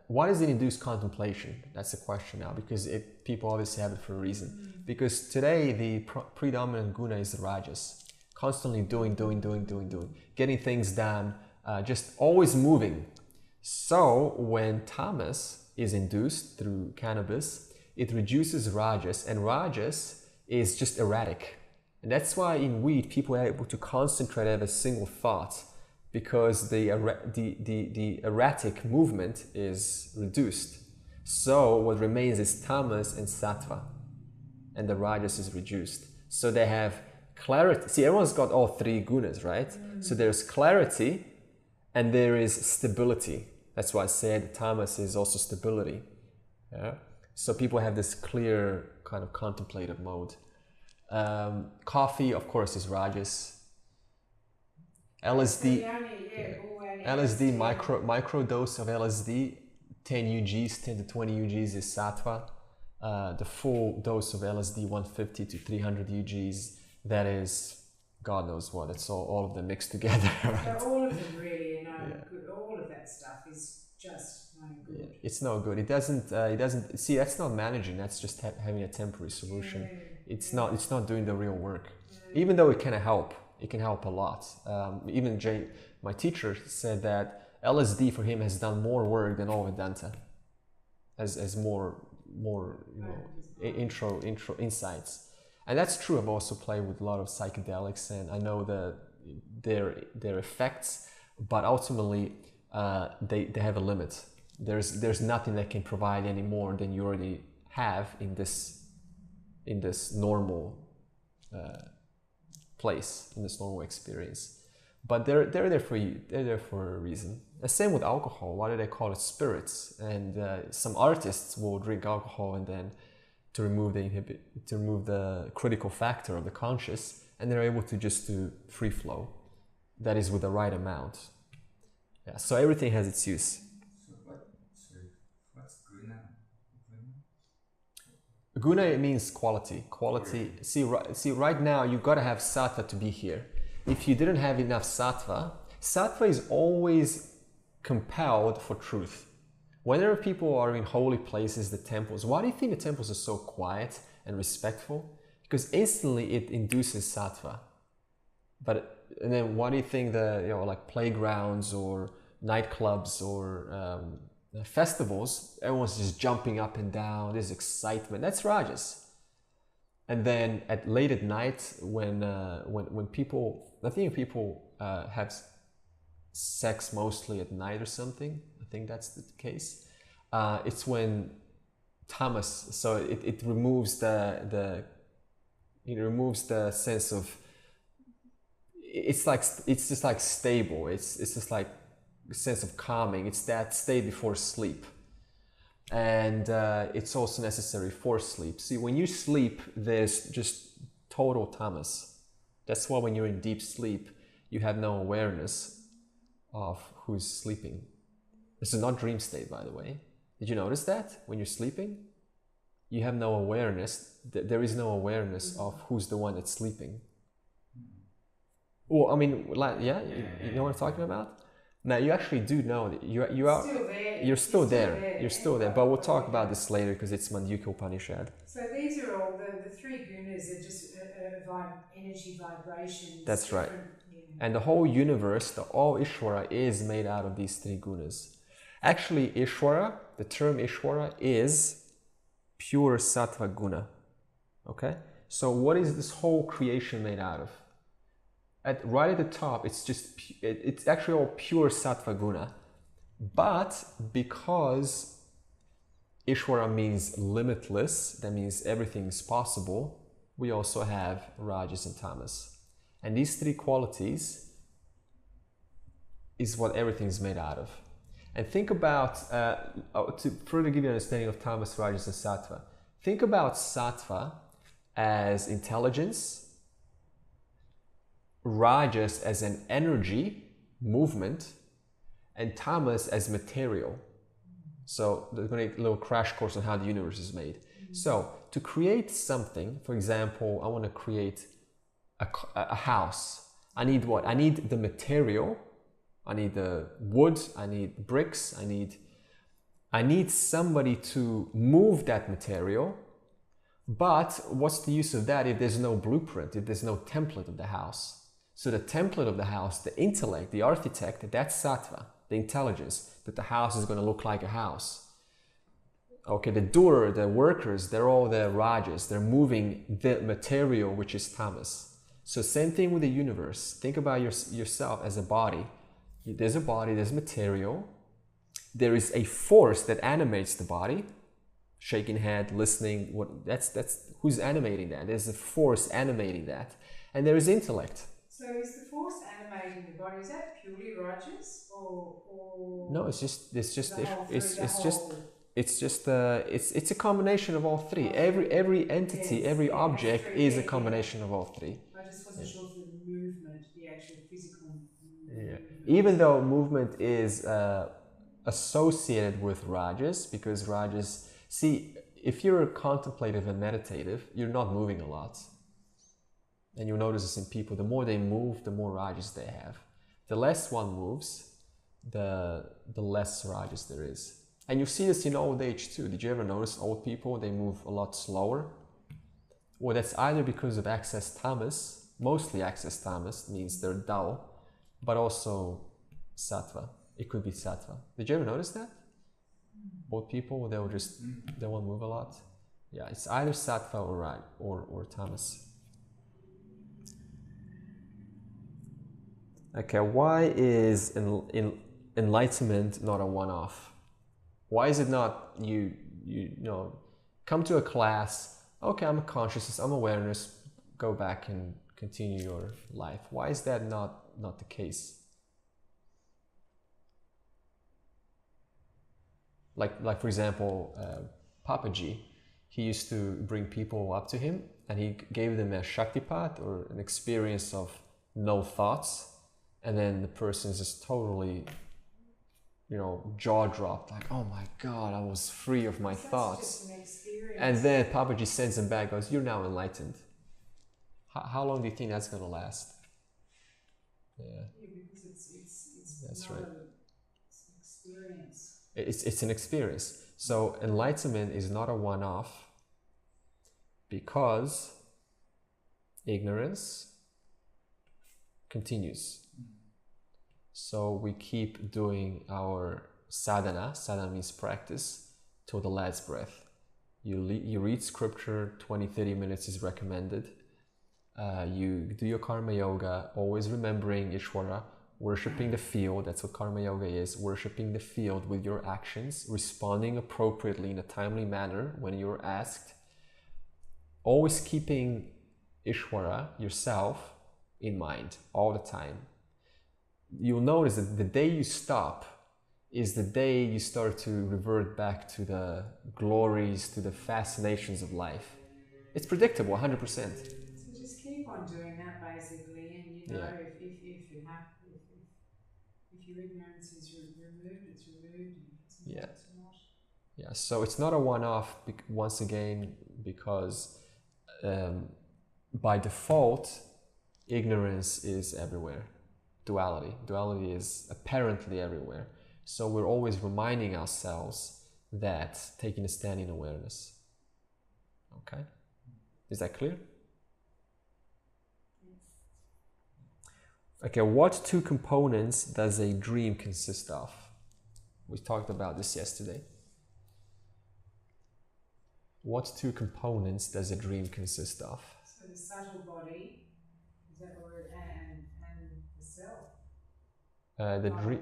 Why does it induce contemplation? That's the question now, because people obviously have it for a reason. Because today the predominant guna is the rajas, constantly doing, getting things done, just always moving. So when tamas is induced through cannabis, it reduces rajas, and rajas is just erratic. And that's why in weed people are able to concentrate on a single thought, because the erratic movement is reduced. So what remains is tamas and sattva, and the rajas is reduced. So they have clarity. See, everyone's got all 3 gunas, right? So there's clarity and there is stability. That's why I said tamas is also stability. Yeah? So people have this clear kind of contemplative mode. Coffee, of course, is rajas. LSD, LSD, micro dose of LSD, 10 UGs, 10 to 20 UGs is sattva. The full dose of LSD, 150 to 300 UGs, that is God knows what. It's all of them mixed together. Right? So all of them really are no good. All of that stuff is just no good. Yeah, it's no good. It doesn't. See, that's not managing. That's just having a temporary solution. Yeah. It's not doing the real work. Yeah. Even though it can help. It can help a lot. Even my teacher, said that LSD for him has done more work than all Vedanta, as more intro insights. And that's true. I've also played with a lot of psychedelics, and I know their effects, but ultimately they have a limit. There's nothing that can provide any more than you already have in this normal place, in this normal experience. But they're there for you. They're there for a reason. The same with alcohol. Why do they call it spirits? And some artists will drink alcohol and then to remove the critical factor of the conscious, and they're able to just do free flow. That is with the right amount. Yeah. So everything has its use. So what's Guna? Guna means quality. Quality. See, right now you've got to have sattva to be here. If you didn't have enough sattva, sattva is always compelled for truth. Whenever people are in holy places, the temples, why do you think the temples are so quiet and respectful? Because instantly it induces sattva. And then why do you think the, like playgrounds or nightclubs or festivals, everyone's just jumping up and down, there's excitement, that's rajas. And then late at night when people, I think people have sex mostly at night or something, I think that's the case, it's when tamas, so it removes the sense of, it's just like stable, it's just like a sense of calming, it's that state before sleep. And it's also necessary for sleep. See, when you sleep, there's just total tamas. That's why when you're in deep sleep, you have no awareness of who's sleeping. This is not dream state, by the way. Did you notice that? When you're sleeping, you have no awareness. There is no awareness of who's the one that's sleeping. Well, I mean, yeah, you know what I'm talking about? Now, you actually do know that you're still there, but we'll talk about this later because it's Mandukya Upanishad. So these are all, the three gunas are just energy vibrations. That's right. And the whole universe, all Ishvara is made out of these three gunas. Actually, Ishvara, the term Ishvara is pure Sattva guna. Okay? So what is this whole creation made out of? Right at the top, it's actually all pure Sattva guna. But because Ishvara means limitless, that means everything is possible, we also have Rajas and Tamas. And these three qualities is what everything is made out of. And think about, to further give you an understanding of Tamas, Rajas and Sattva, think about Sattva as intelligence, Rajas as an energy, movement, and Tamas as material. So there's going to be a little crash course on how the universe is made. So to create something, for example, I want to create a house. I need what? I need the material. I need the wood. I need bricks. I need somebody to move that material. But what's the use of that if there's no blueprint, if there's no template of the house? So the template of the house, the intellect, the architect, that's sattva, the intelligence, that the house is going to look like a house. Okay, the doer, the workers, they're all the rajas. They're moving the material, which is tamas. So same thing with the universe. Think about yourself as a body. There's a body, there's material. There is a force that animates the body. Shaking head, listening, that's who's animating that? There's a force animating that. And there is intellect. So is the force animating the body, is that purely Rajas or no, it's a combination of all three. Every entity, every object is a combination of all three. I just wasn't sure for the movement, the actual physical movement. Even though movement is associated with Rajas, because Rajas, see, if you're contemplative and meditative, you're not moving a lot. And you'll notice this in people, the more they move, the more rajas they have. The less one moves, the less rajas there is. And you see this in old age too. Did you ever notice old people, they move a lot slower? Well, that's either because of excess tamas, mostly excess tamas, means they're dull, but also sattva. It could be sattva. Did you ever notice that? Old people, they won't move a lot. Yeah, it's either sattva or tamas. Okay, why is enlightenment not a one-off? Why is it not you come to a class, okay, I'm a consciousness, I'm awareness, go back and continue your life? Why is that not the case? Like for example, Papaji, he used to bring people up to him and he gave them a Shaktipat or an experience of no thoughts. And then the person is just totally jaw dropped, like, oh my God, I was free of my thoughts. Just an experience. And then Papaji sends him back, goes, you're now enlightened. How long do you think that's going to last? Yeah. Because it's that's not right. It's an experience. It's an experience. So enlightenment is not a one-off, because ignorance continues. So we keep doing our sadhana. Sadhana means practice till the last breath. You read scripture, 20-30 minutes is recommended. You do your karma yoga, always remembering Ishvara, worshipping the field. That's what karma yoga is, worshipping the field with your actions, responding appropriately in a timely manner when you're asked. Always keeping Ishvara, yourself, in mind all the time. You'll notice that the day you stop is the day you start to revert back to the glories, to the fascinations of life. It's predictable, 100%. So just keep on doing that basically, and if your ignorance is removed, it's removed. If it's not, it's not. Yeah, so it's not a one-off, once again, because by default, ignorance is everywhere. Duality is apparently everywhere. So we're always reminding ourselves that, taking a stand in awareness. Okay? Is that clear? Okay, what two components does a dream consist of? We talked about this yesterday. What two components does a dream consist of? So the subtle body, is that word, and the self.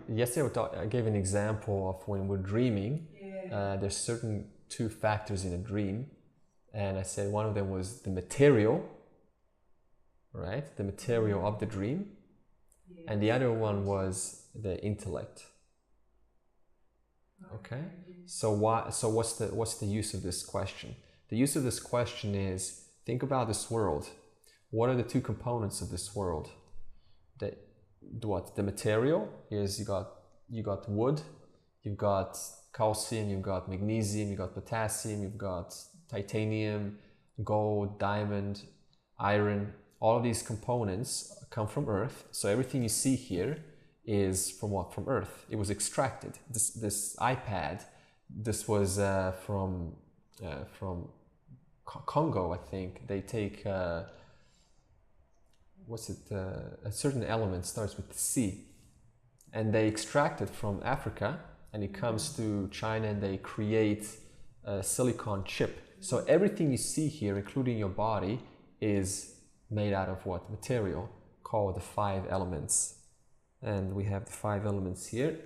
Yesterday I gave an example of when we're dreaming. There's certain two factors in a dream, and I said one of them was the material, right? The material of the dream, and the other one was the intellect. Okay. So what's the use of this question? The use of this question is, think about this world. What are the two components of this world? The material is you got wood, you've got calcium, you've got magnesium, you've got potassium, you've got titanium, gold, diamond, iron. All of these components come from Earth. So everything you see here is from what? From Earth. It was extracted. This iPad, this was from Congo, I think. They take a certain element starts with C, and they extract it from Africa, and it comes to China, and they create a silicon chip. So everything you see here, including your body, is made out of what? Material, called the 5 elements. And we have the 5 elements here: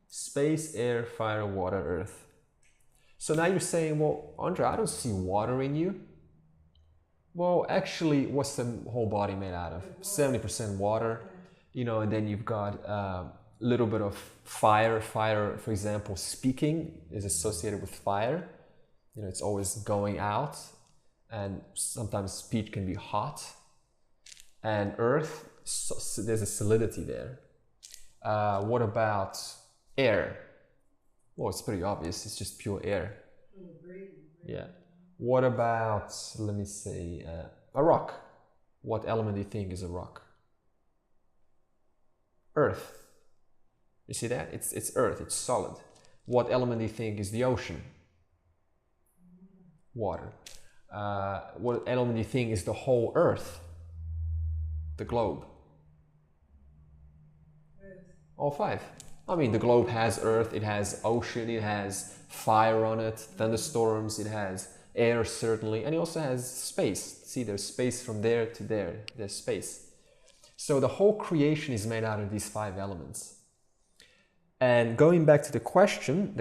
space, air, fire, water, earth. So now you're saying, well, Andre, I don't see water in you. Well, actually, what's the whole body made out of? 70% water, and then you've got a little bit of fire. Fire, for example, speaking is associated with fire. It's always going out, and sometimes speech can be hot. And earth, so there's a solidity there. What about air? Well, it's pretty obvious. It's just pure air. Yeah. What about, let me say, a rock? What element do you think is a rock? Earth. You see that? It's earth. It's solid. What element do you think is the ocean? Water. What element do you think is the whole earth? The globe. All 5. I mean, the globe has earth, it has ocean, it has fire on it, thunderstorms, it has air, certainly, and it also has space. See, there's space from there to there. There's space. So the whole creation is made out of these 5 elements. And going back to the question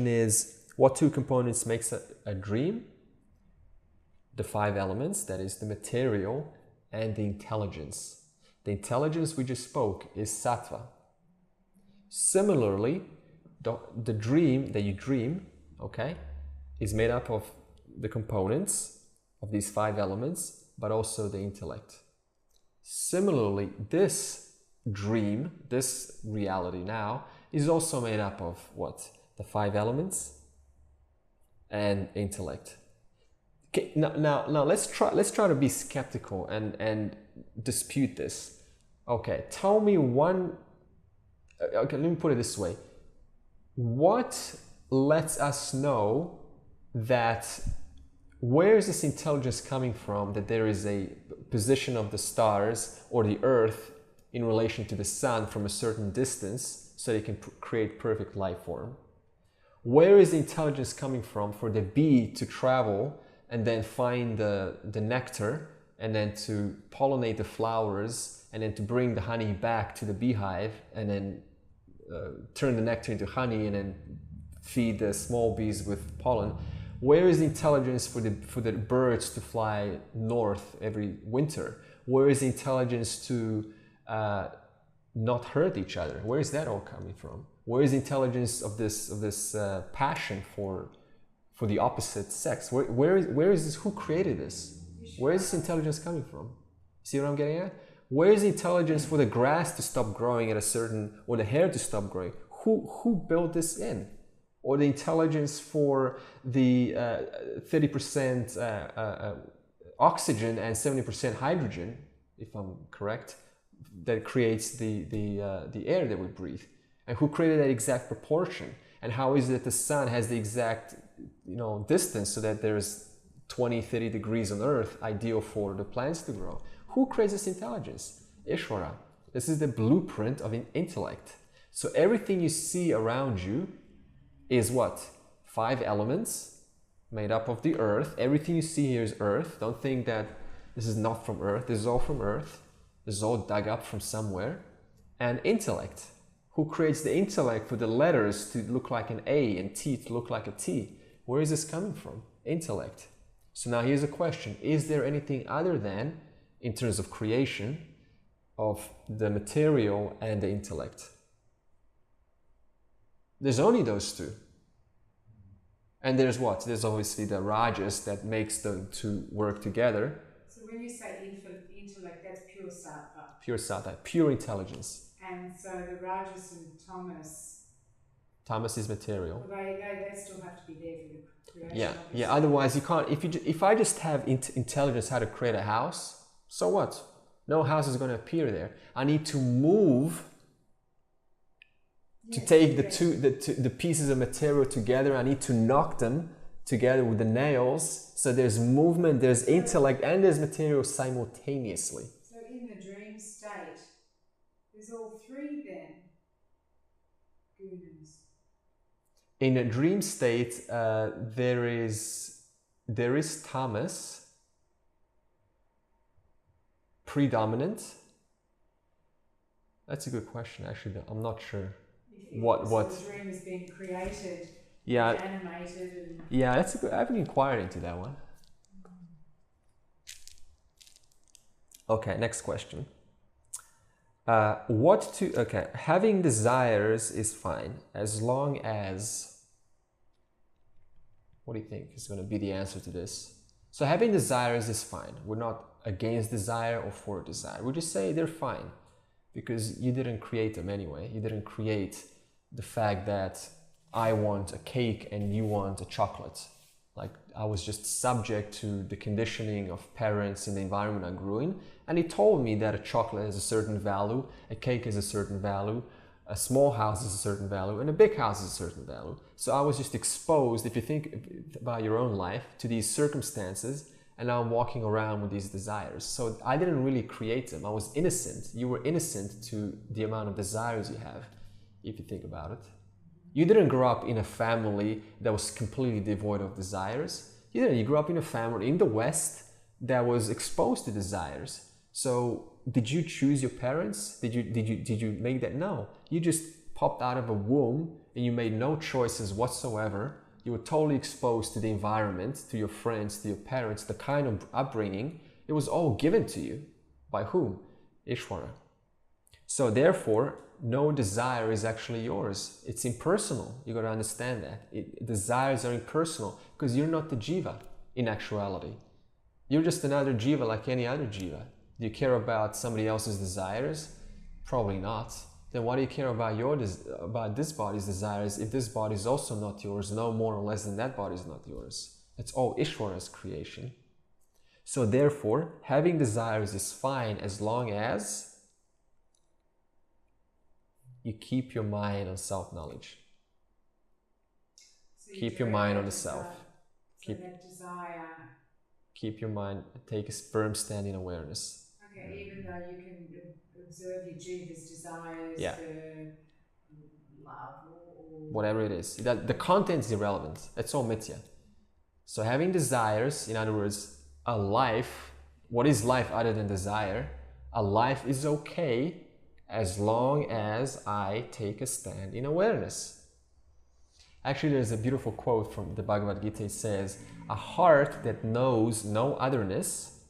is, what two components makes a dream? The 5 elements, that is the material and the intelligence. The intelligence we just spoke is Sattva. Similarly, the dream that you dream, okay, is made up of the components of these 5 elements, but also the intellect. Similarly, this dream, this reality now, is also made up of what? The 5 elements and intellect. Okay, now let's try to be skeptical and dispute this. Okay, tell me one. Okay, let me put it this way. What lets us know that where is this intelligence coming from, that there is a position of the stars or the earth in relation to the sun from a certain distance so they can create perfect life form? Where is the intelligence coming from for the bee to travel and then find the nectar and then to pollinate the flowers and then to bring the honey back to the beehive and then turn the nectar into honey and then feed the small bees with pollen? Where is the intelligence for the birds to fly north every winter? Where is the intelligence to not hurt each other? Where is that all coming from? Where is the intelligence of this passion for the opposite sex? Where is this? Who created this? Where is this intelligence coming from? See what I'm getting at? Where is the intelligence for the grass to stop growing at a certain, or the hair to stop growing? Who built this in? Or the intelligence for the 30% oxygen and 70% hydrogen, if I'm correct, that creates the air that we breathe? And who created that exact proportion? And how is it that the sun has the exact distance so that there's 20-30 degrees on Earth, ideal for the plants to grow? Who creates this intelligence? Ishvara. This is the blueprint of an intellect. So everything you see around you is what? 5 elements made up of the earth. Everything you see here is earth. Don't think that this is not from earth. This is all from earth. This is all dug up from somewhere. And intellect. Who creates the intellect for the letters to look like an A and T to look like a T? Where is this coming from? Intellect. So now here's a question. Is there anything other than, in terms of creation, of the material and the intellect? There's only those two. And there's what? There's obviously the rajas that makes the two work together. So when you say intellect, that's pure sattva. Pure sattva, pure intelligence. And so the rajas and tamas. Tamas is material. Well, they still have to be there for the creation. Yeah. Otherwise, you can't. If I just have intelligence how to create a house, so what? No house is going to appear there. I need to move to take the pieces of material together. I need to knock them together with the nails. So there's movement, there's intellect, and there's material simultaneously. So in the dream state, there's all 3 then, gunas. In a dream state, there is tamas predominant. That's a good question. Actually, I'm not sure. What the dream is being created, animated, and that's a good. I haven't inquired into that one. Okay, next question. Having desires is fine as long as. What do you think is going to be the answer to this? So having desires is fine. We're not against desire or for desire. We just say they're fine because you didn't create them anyway. You didn't create the fact that I want a cake and you want a chocolate. Like, I was just subject to the conditioning of parents in the environment I grew in, and he told me that a chocolate has a certain value, a cake has a certain value, a small house is a certain value, and a big house is a certain value. So I was just exposed, if you think about your own life, to these circumstances, and now I'm walking around with these desires. So I didn't really create them. I was innocent. You were innocent to the amount of desires you have, if you think about it. You didn't grow up in a family that was completely devoid of desires. You didn't. You grew up in a family in the West that was exposed to desires. So did you choose your parents? Did you make that? No. You just popped out of a womb and you made no choices whatsoever. You were totally exposed to the environment, to your friends, to your parents, the kind of upbringing. It was all given to you. By whom? Ishvara. So therefore, no desire is actually yours. It's impersonal. You got to understand that. Desires are impersonal because you're not the Jiva in actuality. You're just another Jiva like any other Jiva. Do you care about somebody else's desires? Probably not. then why do you care about about this body's desires if this body is also not yours, no more or less than that body is not yours? It's all Ishvara's creation. So therefore, having desires is fine as long as you keep your mind on self-knowledge. So keep your mind on the self. Keep your mind, take a firm stand in awareness. Okay, even though you can observe your jiva's desires for love or whatever it is. The content is irrelevant. It's all Mithya. So having desires, in other words, a life, what is life other than desire? A life is okay as long as I take a stand in awareness. Actually, there's a beautiful quote from the Bhagavad Gita. It says, a heart that knows no otherness,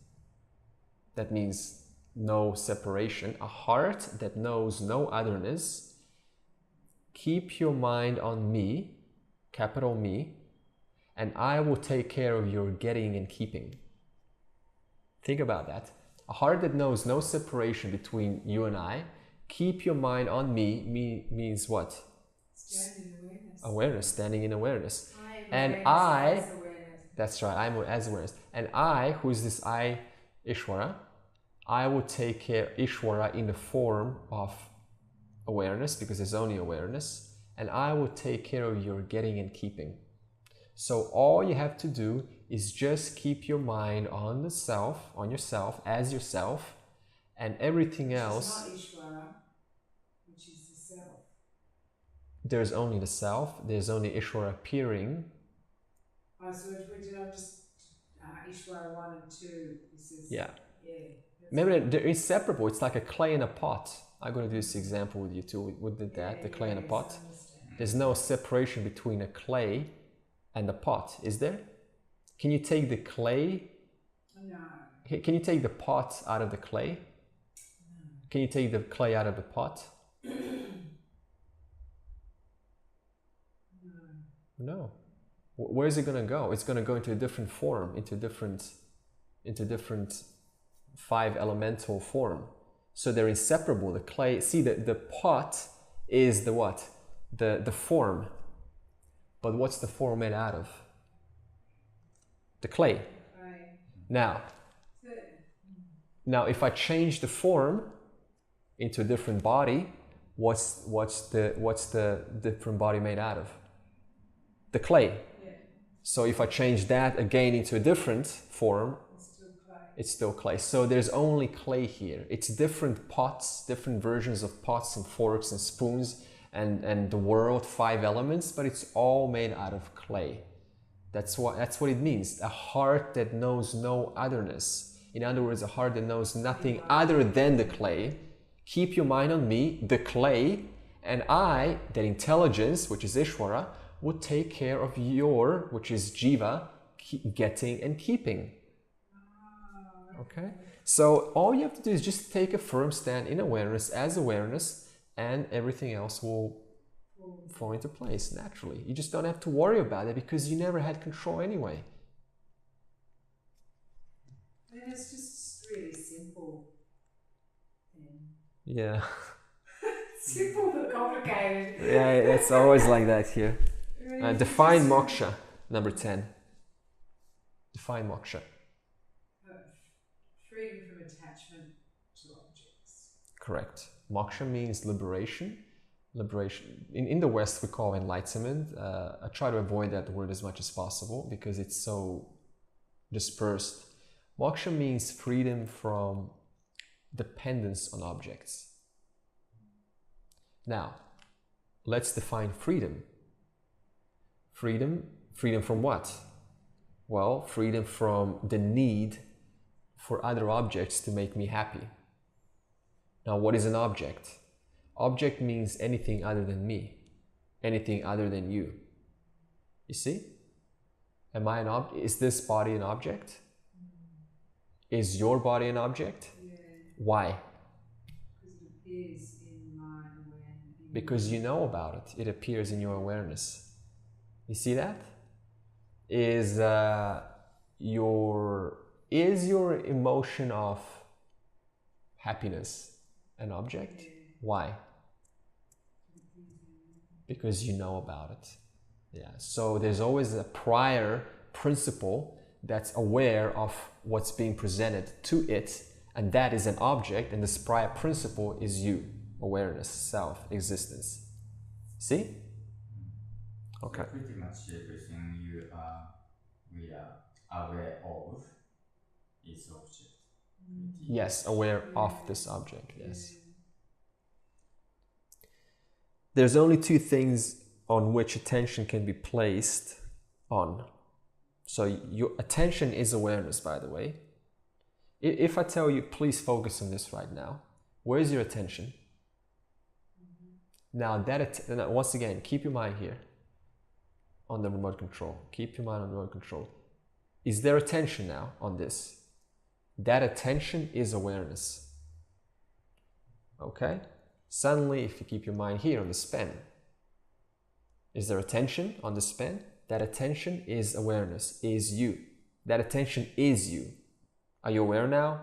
that means no separation, a heart that knows no otherness, keep your mind on me, capital Me, and I will take care of your getting and keeping. Think about that. A heart that knows no separation between you and I, keep your mind on me means what? Standing awareness. Awareness, standing in awareness. Awareness. That's right, I'm as awareness. And I, who is this I, Ishvara, I will take care Ishvara in the form of awareness, because there's only awareness, and I will take care of your getting and keeping. So all you have to do is just keep your mind on the self, on yourself, as yourself, and everything else. It's not Ishvara, which is the self. There's only the self, there's only Ishvara appearing. Oh, so if we did not just Ishvara 1 and 2, this is... Yeah. Remember, they're inseparable. It's like a clay in a pot. I'm going to do this example with you too. We did that, the clay in a pot. There's no separation between a clay and the pot, is there? Can you take the clay? No. Can you take the pot out of the clay? No. Can you take the clay out of the pot? No. Where is it going to go? It's going to go into a different form, into different 5 elemental form. So they're inseparable. The clay, see, the pot is the what? The form. But what's the form made out of? The clay. Right. Now if I change the form into a different body, what's the different body made out of? The clay. Yeah. So if I change that again into a different form, it's still clay. So there's only clay here. It's different pots, different versions of pots and forks and spoons and the world, 5 elements, but it's all made out of clay. That's what it means. A heart that knows no otherness. In other words, a heart that knows nothing other than the clay. Keep your mind on me, the clay, and I, that intelligence, which is Ishvara, would take care of your, which is Jiva, getting and keeping. Okay? So all you have to do is just take a firm stand in awareness as awareness, and everything else will fall into place naturally. You just don't have to worry about it because you never had control anyway. And it's just really simple. Yeah. Simple but complicated. Yeah, it's always like that here. Define moksha, number 10. Define moksha. Freedom from attachment to objects. Correct. Moksha means liberation. Liberation. In the West, we call enlightenment. I try to avoid that word as much as possible because it's so dispersed. Moksha means freedom from dependence on objects. Now, let's define freedom. Freedom from what? Well, freedom from the need for other objects to make me happy. Now, what is an object? Object means anything other than me, anything other than you. You see? Am I an object? Is this body an object? Is your body an object? Yeah. Why? Because it appears in my awareness. Because you know about it. It appears in your awareness. You see that? Is your emotion of happiness an object? Yeah. Why? because you know about it. Yeah. So there's always a prior principle that's aware of what's being presented to it, and that is an object, and this prior principle is you, awareness, self, existence. See? Okay. So pretty much everything we are aware of is object. Yes, aware of this object, yes. There's only two things on which attention can be placed on. So your attention is awareness, by the way. If I tell you, please focus on this right now, where's your attention? Now, once again, keep your mind here on the remote control. Keep your mind on the remote control. Is there attention now on this? That attention is awareness. Okay? Suddenly, if you keep your mind here on the pen, is there attention on the pen? That attention is awareness, is you. That attention is you. Are you aware now?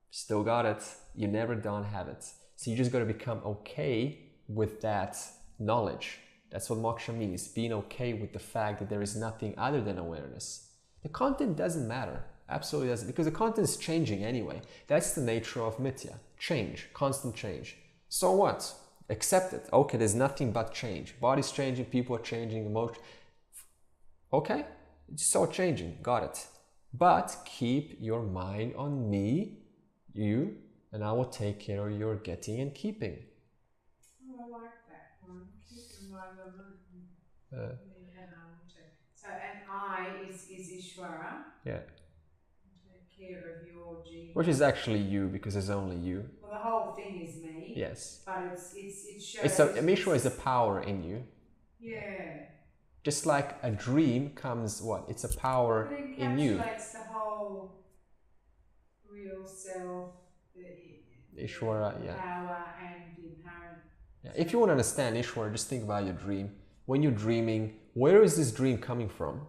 Still got it. You never don't have it. So you just got to become okay with that knowledge. That's what moksha means, being okay with the fact that there is nothing other than awareness. The content doesn't matter. Absolutely doesn't, because the content is changing anyway. That's the nature of Mithya. Change, constant change. So what? Accept it. Okay, there's nothing but change. Body's changing, people are changing, emotion. Okay, it's all changing, got it. But keep your mind on me, you, and I will take care of your getting and keeping. Oh, I like that one. Keep your mind on me. So, and I is Ishvara. Yeah. Take care of your Jiva. Which is actually you, because there's only you. Well, the whole thing is me. Yes. But it shows. Ishvara is a power in you. Yeah. Just like a dream comes, what? It's a power in you. It encapsulates the whole real self, the Ishvara, yeah. power and the apparent. Yeah. If you want to understand Ishvara, just think about your dream. When you're dreaming, where is this dream coming from?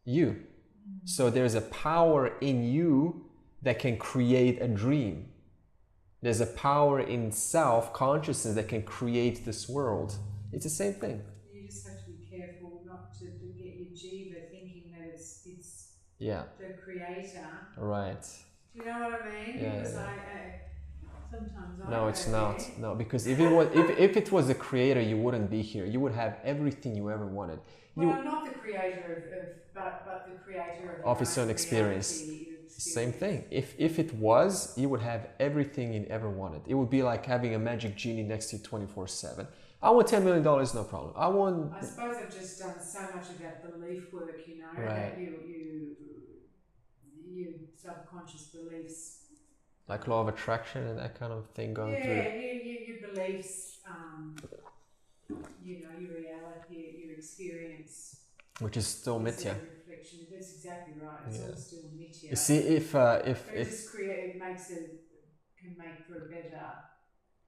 You. So there's a power in you that can create a dream. There's a power in self-consciousness that can create this world. It's the same thing. You just have to be careful not to get your Jiva thinking that it's yeah. the creator. Right. Do you know what I mean? Yeah, because yeah. Sometimes I no, it's not. There. No, because if it was the creator, you wouldn't be here. You would have everything you ever wanted. Well, I'm not the creator but the creator of its own experience. Same thing. If it was, you would have everything you ever wanted. It would be like having a magic genie next to you 24/7. I want $10 million, no problem. I suppose I've just done so much of that belief work, you know, right. that you subconscious beliefs. Like law of attraction and that kind of thing going through. Yeah, your beliefs, you know, your reality, your experience. Which is still Mithya. Reflection. That's exactly right. It's all still Mithya. You see, if it can make for a better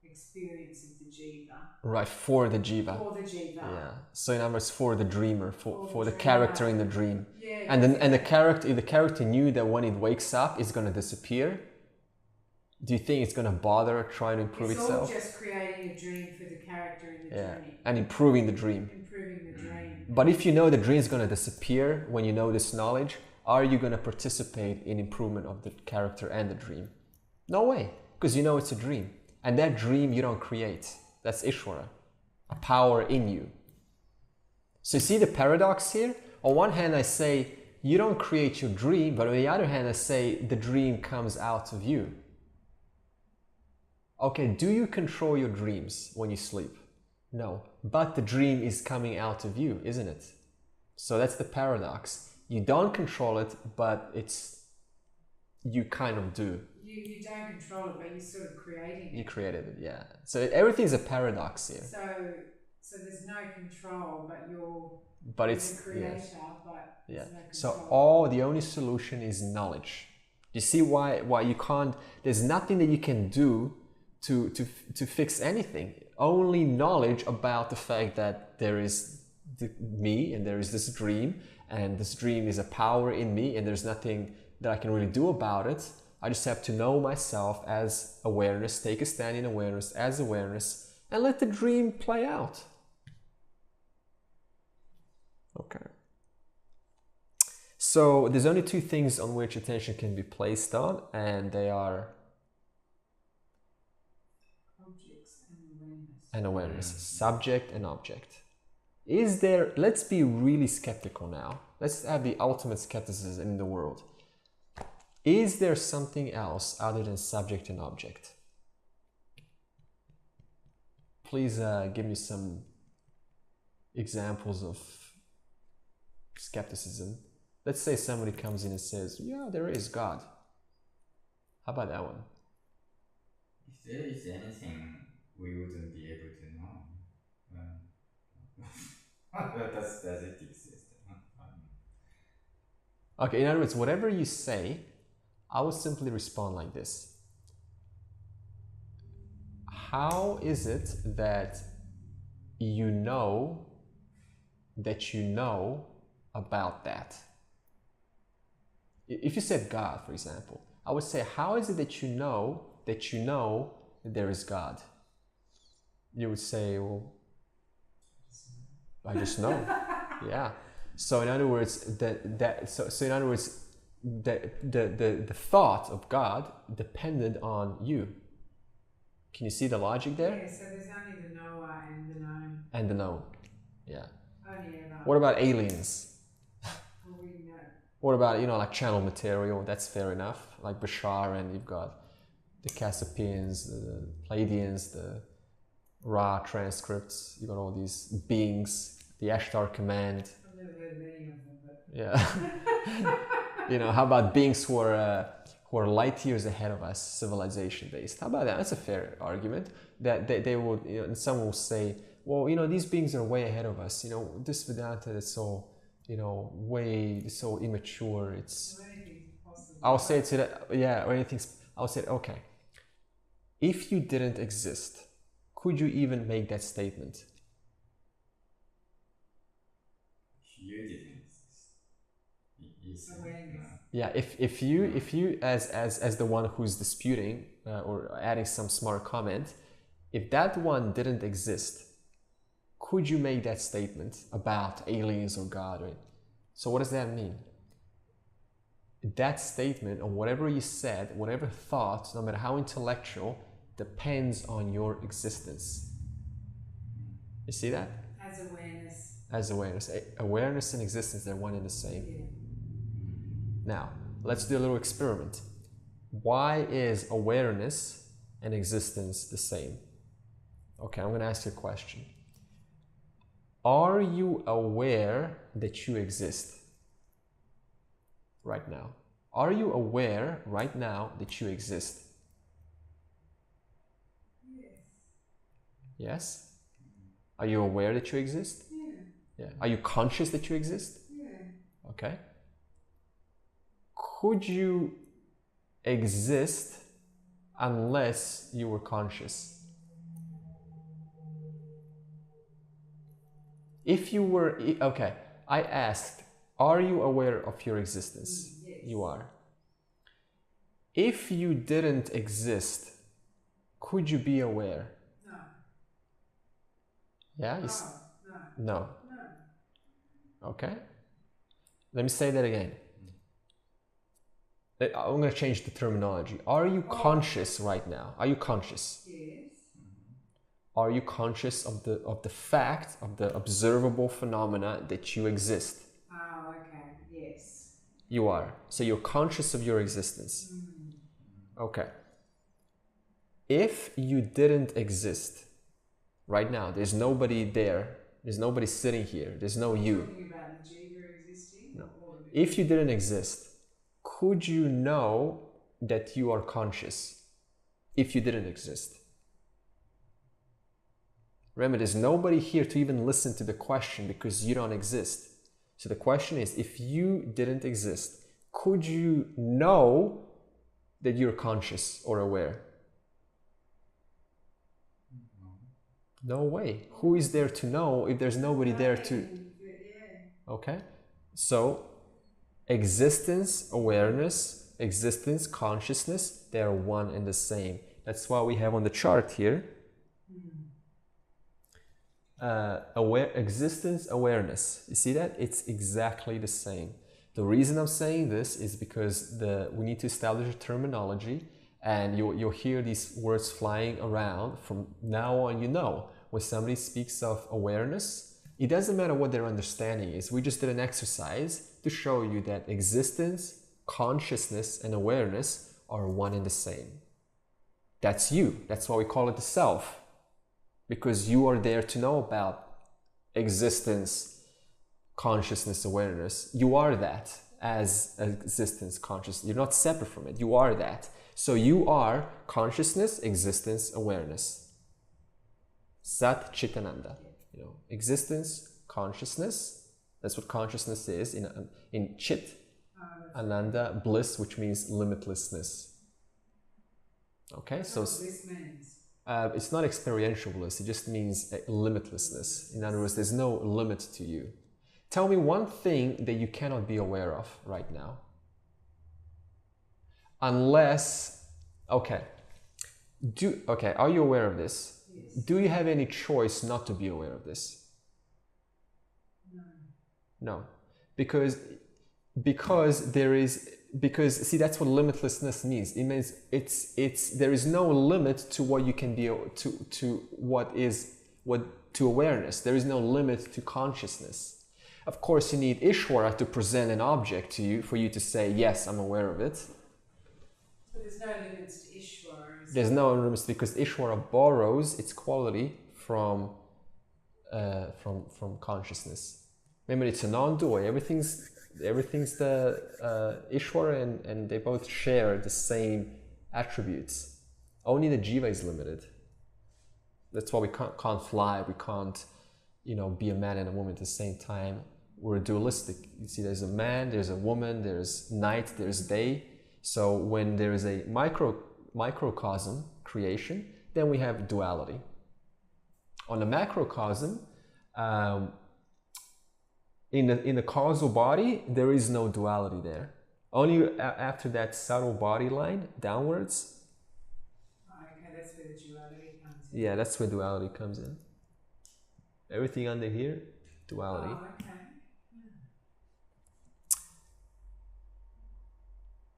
experience of the Jiva. Right, for the Jiva. For the Jiva. Yeah. So in other words, for the dreamer, for the character in the dream. Yeah. And the character knew that when it wakes up, it's going to disappear. Do you think it's going to bother trying to improve itself? It's all just creating a dream for the character in the dream. And improving the dream. Improving the dream. But if you know the dream is going to disappear when you know this knowledge, are you going to participate in improvement of the character and the dream? No way, because you know it's a dream. And that dream you don't create. That's Ishvara, a power in you. So you see the paradox here? On one hand, I say, you don't create your dream, but on the other hand, I say, the dream comes out of you. Okay, do you control your dreams when you sleep? No, but the dream is coming out of you, isn't it? So that's the paradox. You don't control it, but you kind of do. You don't control it, but you're sort of creating it. You created it, yeah. So everything's a paradox here. So there's no control, but but it's the creator, yes. but yeah. no So the only solution is knowledge. You see why you can't, there's nothing that you can do to fix anything. Only knowledge about the fact that there is me and there is this dream, and this dream is a power in me, and there's nothing that I can really do about it. I just have to know myself as awareness, take a stand in awareness as awareness, and let the dream play out. Okay. So there's only two things on which attention can be placed on, and they are objects and awareness. And awareness, subject and object. Is there, let's be really skeptical now. Let's have the ultimate skepticism in the world. Is there something else other than subject and object? Please give me some examples of skepticism. Let's say somebody comes in and says, yeah, there is God. How about that one? If there is anything we wouldn't be able to know, does it exist? Okay, in other words, whatever you say, I would simply respond like this. How is it that you know about that? If you said God, for example, I would say, how is it that you know that there is God? You would say, well, I just know. Yeah. So in other words, the thought of God depended on you. Can you see the logic there? Yeah, so there's only the knower and the known. And the known. Yeah. Only ever. What about aliens? Well, we know. What about, like channel material? That's fair enough. Like Bashar, and you've got the Cassipians, the Pleiadians, the Ra transcripts. You've got all these beings, the Ashtar command. I've never heard of any of them, but... Yeah. How about beings who are light years ahead of us, civilization based? How about that? That's a fair argument. That they would, and some will say, well, these beings are way ahead of us. This Vedanta is so, so immature. It's. I'll say to that, yeah, or anything. I'll say, okay. If you didn't exist, could you even make that statement? You didn't exist. Yeah, if you as the one who's disputing or adding some smart comment, if that one didn't exist, could you make that statement about aliens or God? Right? So what does that mean? That statement, or whatever you said, whatever thought, no matter how intellectual, depends on your existence. You see that? As awareness. As awareness. Awareness and existence, they're one and the same. Yeah. Now, let's do a little experiment. Why is awareness and existence the same? Okay, I'm going to ask you a question. Are you aware that you exist right now? Are you aware right now that you exist? Yes. Yes? Are you aware that you exist? Yeah. Yeah. Are you conscious that you exist? Yeah. Okay. Could you exist unless you were conscious? If you were, okay, I asked, are you aware of your existence? Yes. You are. If you didn't exist, could you be aware? No. Yeah? No. No. Okay. Let me say that again. I'm going to change the terminology. Are you conscious right now? Are you conscious? Yes. Are you conscious of the fact, of the observable phenomena that you exist? Oh, okay. Yes. You are. So you're conscious of your existence. Okay. If you didn't exist right now, there's nobody there. There's nobody sitting here. There's no you. Talking about the Jiva existing? No. If you didn't exist, could you know that you are conscious if you didn't exist? Remember, there's nobody here to even listen to the question because you don't exist. So the question is, if you didn't exist, could you know that you're conscious or aware? No way. Who is there to know if there's nobody there to... Okay? So, existence, awareness, existence, consciousness, they are one and the same. That's why we have on the chart here existence awareness. You see that? It's exactly the same. The reason I'm saying this is because we need to establish a terminology, and you'll hear these words flying around. From now on, when somebody speaks of awareness, it doesn't matter what their understanding is. We just did an exercise to show you that existence, consciousness, and awareness are one and the same. That's you. That's why we call it the self. Because you are there to know about existence, consciousness, awareness. You are that as existence, consciousness. You're not separate from it. You are that. So you are consciousness, existence, awareness. Sat Chitananda. Existence, consciousness. That's what consciousness is in Chit. Ananda, bliss, which means limitlessness. Okay, so this means. It's not experiential bliss, it just means limitlessness. In other words, there's no limit to you. Tell me one thing that you cannot be aware of right now. Unless, are you aware of this? Yes. Do you have any choice not to be aware of this? No. Because see, that's what limitlessness means. It means there is no limit to what you can be to awareness. There is no limit to consciousness. Of course, you need Ishvara to present an object to you for you to say, yes, I'm aware of it. But there's no limits to Ishvara. There's no limits because Ishvara borrows its quality from consciousness. Remember, it's a non-dual. Everything's the Ishvara, and they both share the same attributes. Only the Jiva is limited. That's why we can't fly. We can't, be a man and a woman at the same time. We're dualistic. You see, there's a man, there's a woman, there's night, there's day. So when there is a microcosm creation, then we have duality. On the macrocosm, in the causal body, there is no duality there. Only after that subtle body line downwards. Okay, that's where the duality comes in. Yeah, that's where duality comes in. Everything under here, duality. Oh, okay.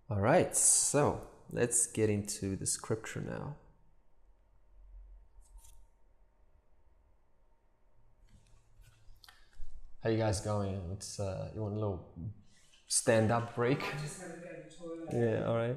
All right, so let's get into the scripture now. How you guys going? You want a little stand-up break? I just have to go to the toilet. Yeah, all right.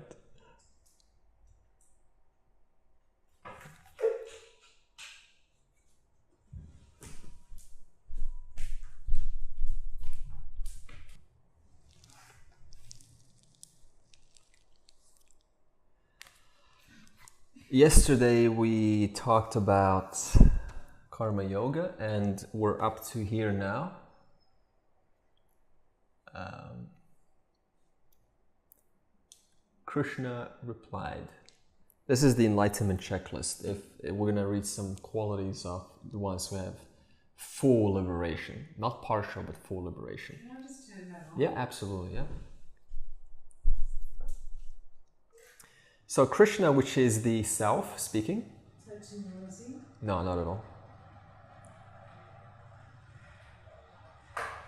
Yesterday we talked about karma yoga, and we're up to here now. Krishna replied. This is the Enlightenment checklist. If we're going to read some qualities of the ones who have full liberation, not partial, but full liberation. Can I just turn that on? Yeah, absolutely. Yeah. So Krishna, which is the self, speaking. So too noisy? No, not at all.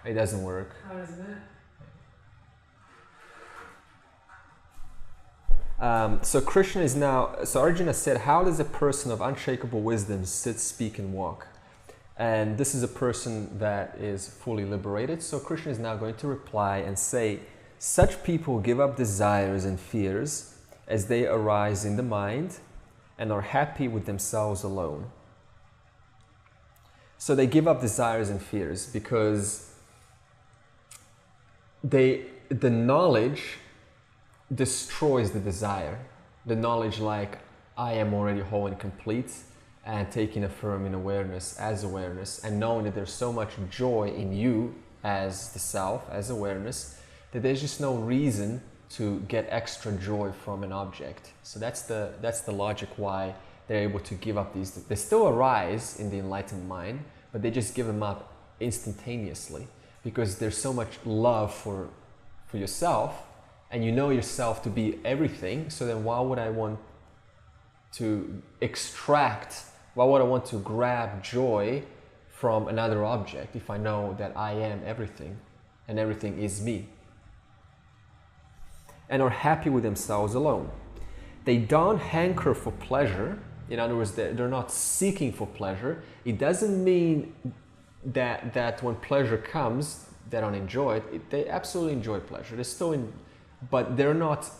It doesn't work. How doesn't it? So Krishna is now, so Arjuna said, how does a person of unshakable wisdom sit, speak, and walk? And this is a person that is fully liberated. So Krishna is now going to reply and say, such people give up desires and fears as they arise in the mind and are happy with themselves alone. So they give up desires and fears because the knowledge destroys the desire. The knowledge like, I am already whole and complete, and taking a firm in awareness as awareness, and knowing that there's so much joy in you as the self, as awareness, that there's just no reason to get extra joy from an object. So that's the logic why they're able to give up these. They still arise in the enlightened mind, but they just give them up instantaneously because there's so much love for yourself, and you know yourself to be everything. So then why would I want to grab joy from another object if I know that I am everything and everything is me, and are happy with themselves alone. They don't hanker for pleasure. In other words, they're not seeking for pleasure. It doesn't mean that when pleasure comes, they don't enjoy it. They absolutely enjoy pleasure. They're still in, but they're not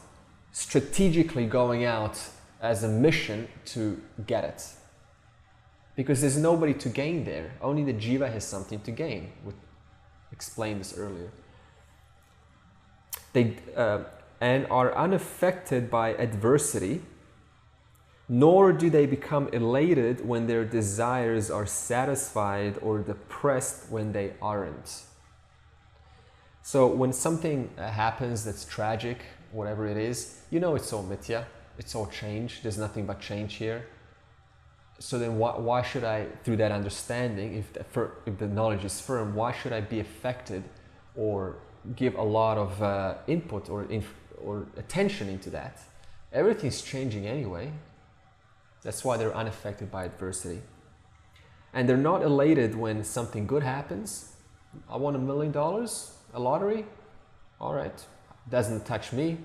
strategically going out as a mission to get it. Because there's nobody to gain there. Only the Jiva has something to gain. We explained this earlier. They and are unaffected by adversity, nor do they become elated when their desires are satisfied or depressed when they aren't. So when something happens that's tragic, whatever it is, you know it's all Mithya, it's all change, there's nothing but change here. So then why should I, through that understanding, if the knowledge is firm, why should I be affected or give a lot of input or attention into that? Everything's changing anyway. That's why they're unaffected by adversity. And they're not elated when something good happens. I won $1 million, a lottery. All right, doesn't touch me.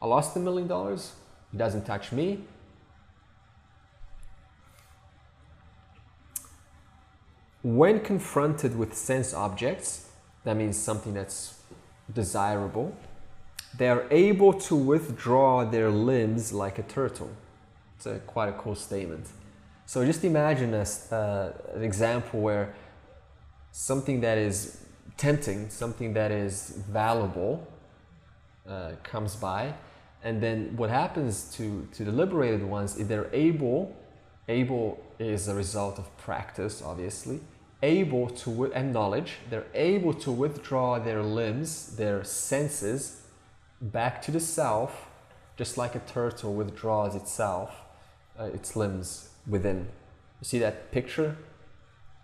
I lost $1 million. It doesn't touch me. When confronted with sense objects, that means something that's desirable, they are able to withdraw their limbs like a turtle. It's quite a cool statement. So just imagine an example where something that is tempting, something that is valuable comes by, and then what happens to the liberated ones is they're able is a result of practice, obviously, able to, and knowledge, they're able to withdraw their limbs, their senses, back to the self, just like a turtle withdraws itself, its limbs within. You see that picture?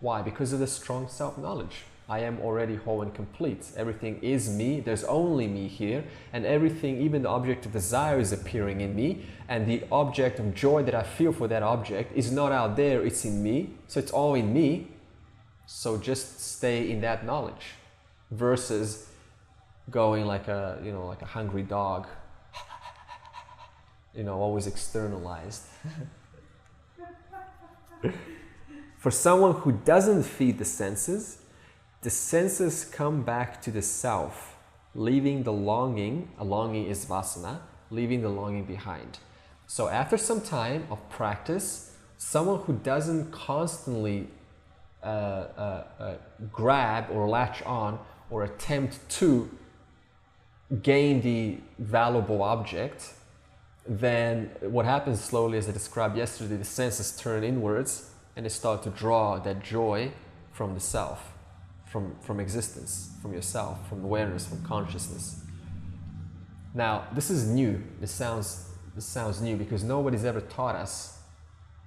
Why? Because of the strong self-knowledge. I am already whole and complete. Everything is me. There's only me here. And everything, even the object of desire, is appearing in me. And the object of joy that I feel for that object is not out there, it's in me. So it's all in me. So just stay in that knowledge. Versus going like a, like a hungry dog. Always externalized. For someone who doesn't feed the senses come back to the self, leaving the longing, a longing is vasana, leaving the longing behind. So after some time of practice, someone who doesn't constantly grab or latch on or attempt to gain the valuable object, then what happens slowly, as I described yesterday, the senses turn inwards and they start to draw that joy from the self. From existence, from yourself, from awareness, from consciousness. Now, this is new. This sounds new because nobody's ever taught us,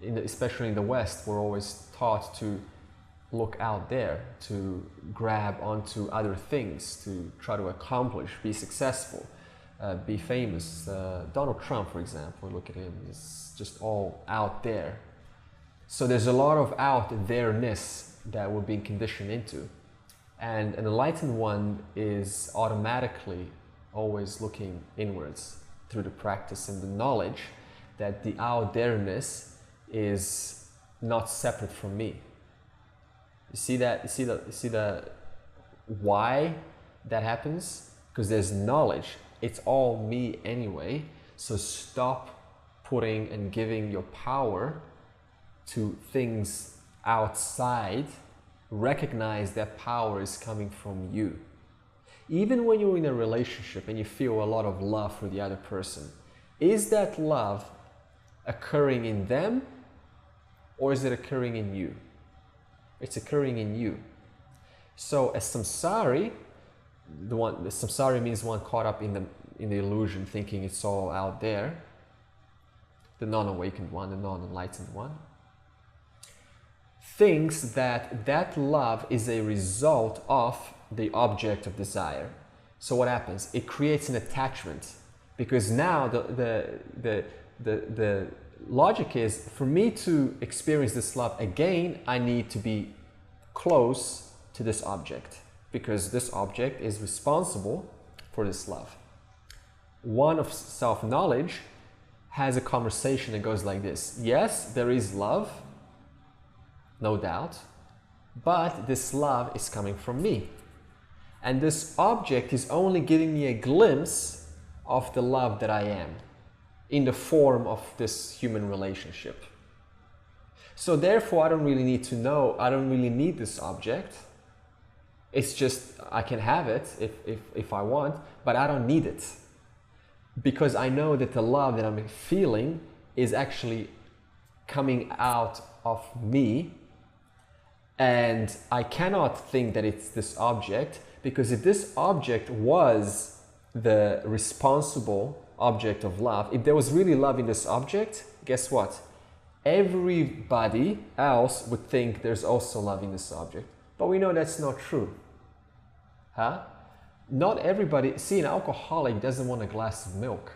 especially in the West, we're always taught to look out there, to grab onto other things, to try to accomplish, be successful, be famous. Donald Trump, for example, look at him, he's just all out there. So there's a lot of out there-ness that we're being conditioned into. And an enlightened one is automatically always looking inwards through the practice and the knowledge that the out there-ness is not separate from me. You see that? You see the why that happens? Because there's knowledge. It's all me anyway. So stop putting and giving your power to things outside. Recognize that power is coming from you. Even when you're in a relationship and you feel a lot of love for the other person, is that love occurring in them or is it occurring in you? It's occurring in you. So as samsari, the samsari means one caught up in the illusion, thinking it's all out there. The non-awakened one, the non-enlightened one, thinks that love is a result of the object of desire. So what happens? It creates an attachment because now the logic is, for me to experience this love again, I need to be close to this object, because this object is responsible for this love. One of self-knowledge has a conversation that goes like this. Yes, there is love, no doubt, but this love is coming from me. And this object is only giving me a glimpse of the love that I am in the form of this human relationship. So therefore, I don't really need to know, I don't really need this object. It's just, I can have it if I want, but I don't need it. Because I know that the love that I'm feeling is actually coming out of me, and I cannot think that it's this object, because if this object was the responsible object of love, if there was really love in this object, guess what? Everybody else would think there's also love in this object. But we know that's not true. Huh? Not everybody, see, an alcoholic doesn't want a glass of milk.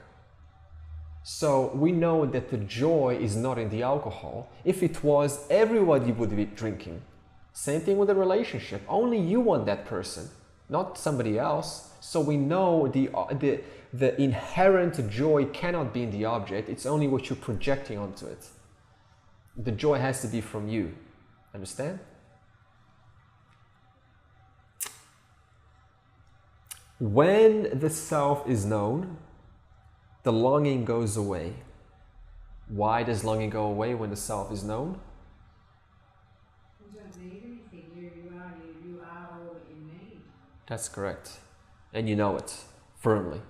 So we know that the joy is not in the alcohol. If it was, everybody would be drinking. Same thing with a relationship. Only you want that person, not somebody else. So we know the inherent joy cannot be in the object. It's only what you're projecting onto it. The joy has to be from you. Understand? When the self is known, the longing goes away. Why does longing go away when the self is known? You don't need anything. You are all that you need. That's correct. And you know it firmly.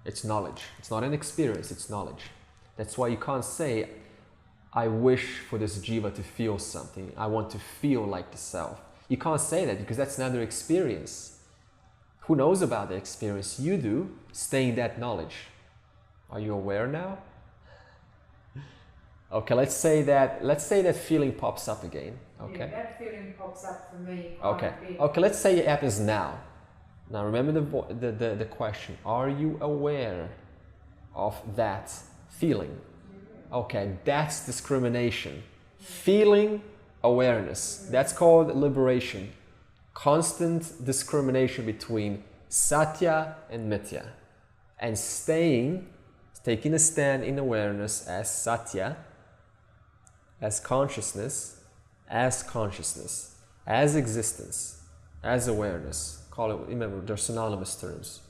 It's knowledge. It's not an experience, it's knowledge. That's why you can't say, I wish for this jiva to feel something. I want to feel like the self. You can't say that because that's another experience. Who knows about the experience? You do. Stay in that knowledge. Are you aware now? Okay, let's say that feeling pops up again. Okay. Yeah, that feeling pops up for me. Okay. Okay, let's say it happens now. Now remember the question. Are you aware of that feeling? Okay, that's discrimination. Feeling awareness. That's called liberation. Constant discrimination between Satya and Mithya. And taking a stand in awareness as Satya, as consciousness, as existence, as awareness. Call it, remember, they're synonymous terms.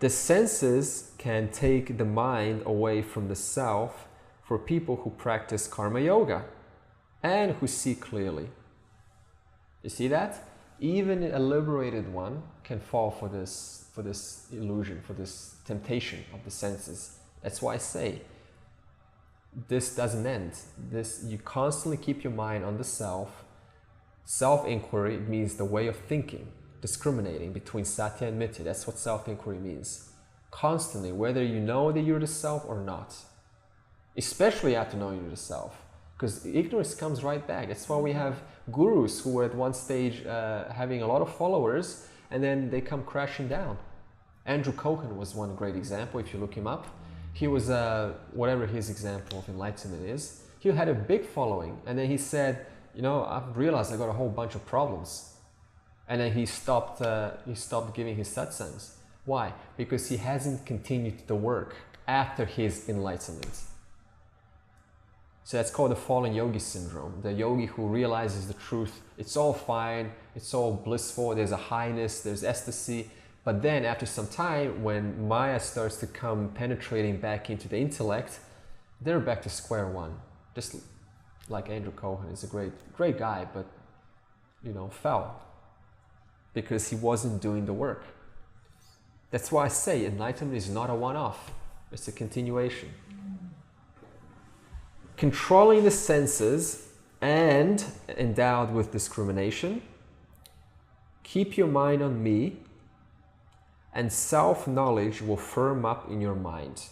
The senses can take the mind away from the self for people who practice karma yoga and who see clearly. You see that? Even a liberated one can fall for this illusion, for this temptation of the senses. That's why I say, this doesn't end. You constantly keep your mind on the self. Self-inquiry means the way of thinking, discriminating between Satya and Mithya. That's what self-inquiry means. Constantly, whether you know that you're the self or not. Especially after knowing you're the self. Because ignorance comes right back. That's why we have gurus who were at one stage having a lot of followers, and then they come crashing down. Andrew Cohen was one great example, if you look him up. He was, whatever his example of enlightenment is, he had a big following, and then he said, you know, I've realized I got a whole bunch of problems. And then he stopped giving his satsangs. Why? Because he hasn't continued the work after his enlightenment. So that's called the fallen yogi syndrome. The yogi who realizes the truth, it's all fine, it's all blissful, there's a highness, there's ecstasy. But then after some time, when Maya starts to come penetrating back into the intellect, they're back to square one. Just like Andrew Cohen is a great guy, but, you know, fell. Because he wasn't doing the work. That's why I say enlightenment is not a one-off. It's a continuation. Controlling the senses and endowed with discrimination, keep your mind on me, and self-knowledge will firm up in your mind.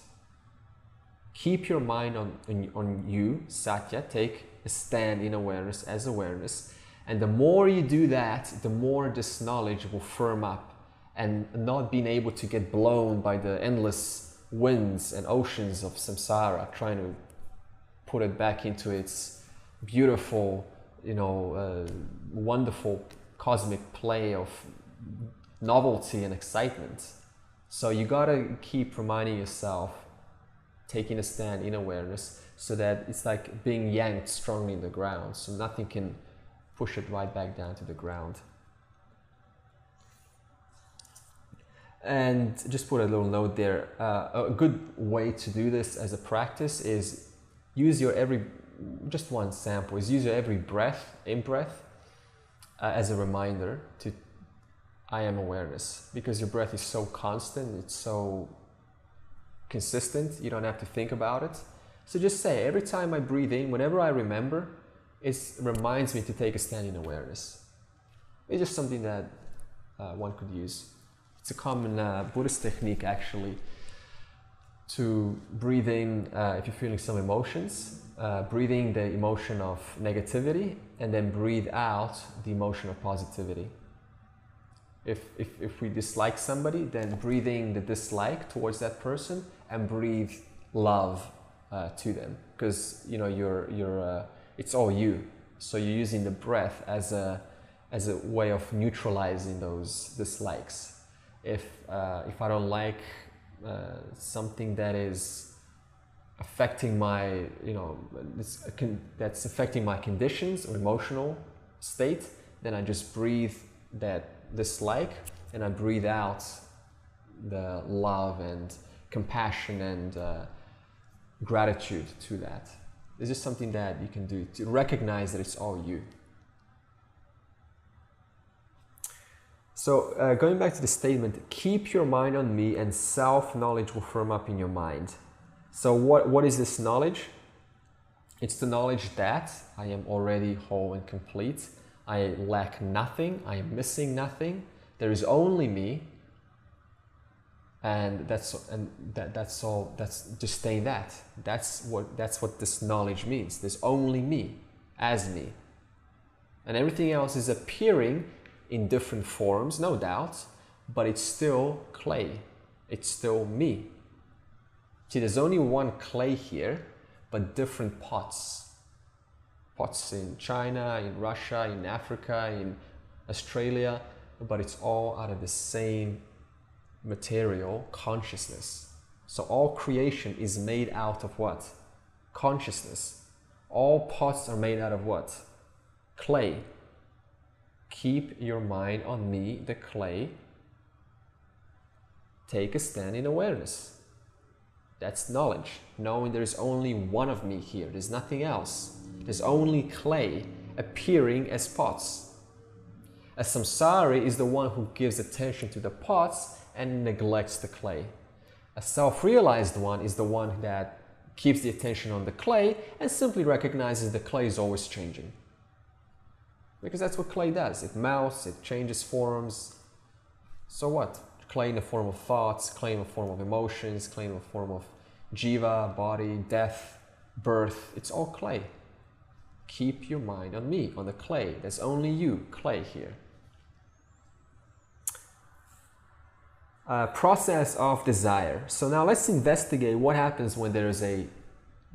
Keep your mind on you, Satya, take a stand in awareness as awareness, and the more you do that, the more this knowledge will firm up and not being able to get blown by the endless winds and oceans of samsara, trying to put it back into its beautiful, wonderful cosmic play of novelty and excitement. So you gotta keep reminding yourself, taking a stand in awareness, so that it's like being yanked strongly in the ground, so nothing can push it right back down to the ground. And just put a little note there, a good way to do this as a practice is use your just one sample, is use your every breath, in-breath, as a reminder to I am awareness, because your breath is so constant, it's so consistent, you don't have to think about it. So just say, every time I breathe in, whenever I remember, it reminds me to take a stand in awareness. It's just something that one could use. It's a common Buddhist technique, actually, to breathe in, if you're feeling some emotions, breathe in the emotion of negativity, and then breathe out the emotion of positivity. If we dislike somebody, then breathe in the dislike towards that person and breathe love to them, because it's all you. So you're using the breath as a way of neutralizing those dislikes. If I don't like something that is affecting my that's affecting my conditions or emotional state, then I just breathe that dislike and I breathe out the love and compassion and gratitude to that. This is something that you can do to recognize that it's all you. So going back to the statement, keep your mind on me and self-knowledge will firm up in your mind. So what is this knowledge? It's the knowledge that I am already whole and complete. I lack nothing, I am missing nothing. There is only me. And that's all. That's just staying that. That's what this knowledge means. There's only me, as me, and everything else is appearing in different forms, no doubt, but it's still clay. It's still me. See, there's only one clay here, but different pots. Pots in China, in Russia, in Africa, in Australia, but it's all out of the same material, consciousness. So all creation is made out of what? Consciousness. All pots are made out of what? Clay. Keep your mind on me, the clay. Take a stand in awareness. That's knowledge. Knowing there's only one of me here. There's nothing else. There's only clay appearing as pots. A samsari is the one who gives attention to the pots and neglects the clay. A self-realized one is the one that keeps the attention on the clay and simply recognizes the clay is always changing. Because that's what clay does. It melts, it changes forms. So what? Clay in the form of thoughts, clay in the form of emotions, clay in the form of jiva, body, death, birth. It's all clay. Keep your mind on me, on the clay. There's only you, clay here. Process of desire. So now let's investigate what happens when there is a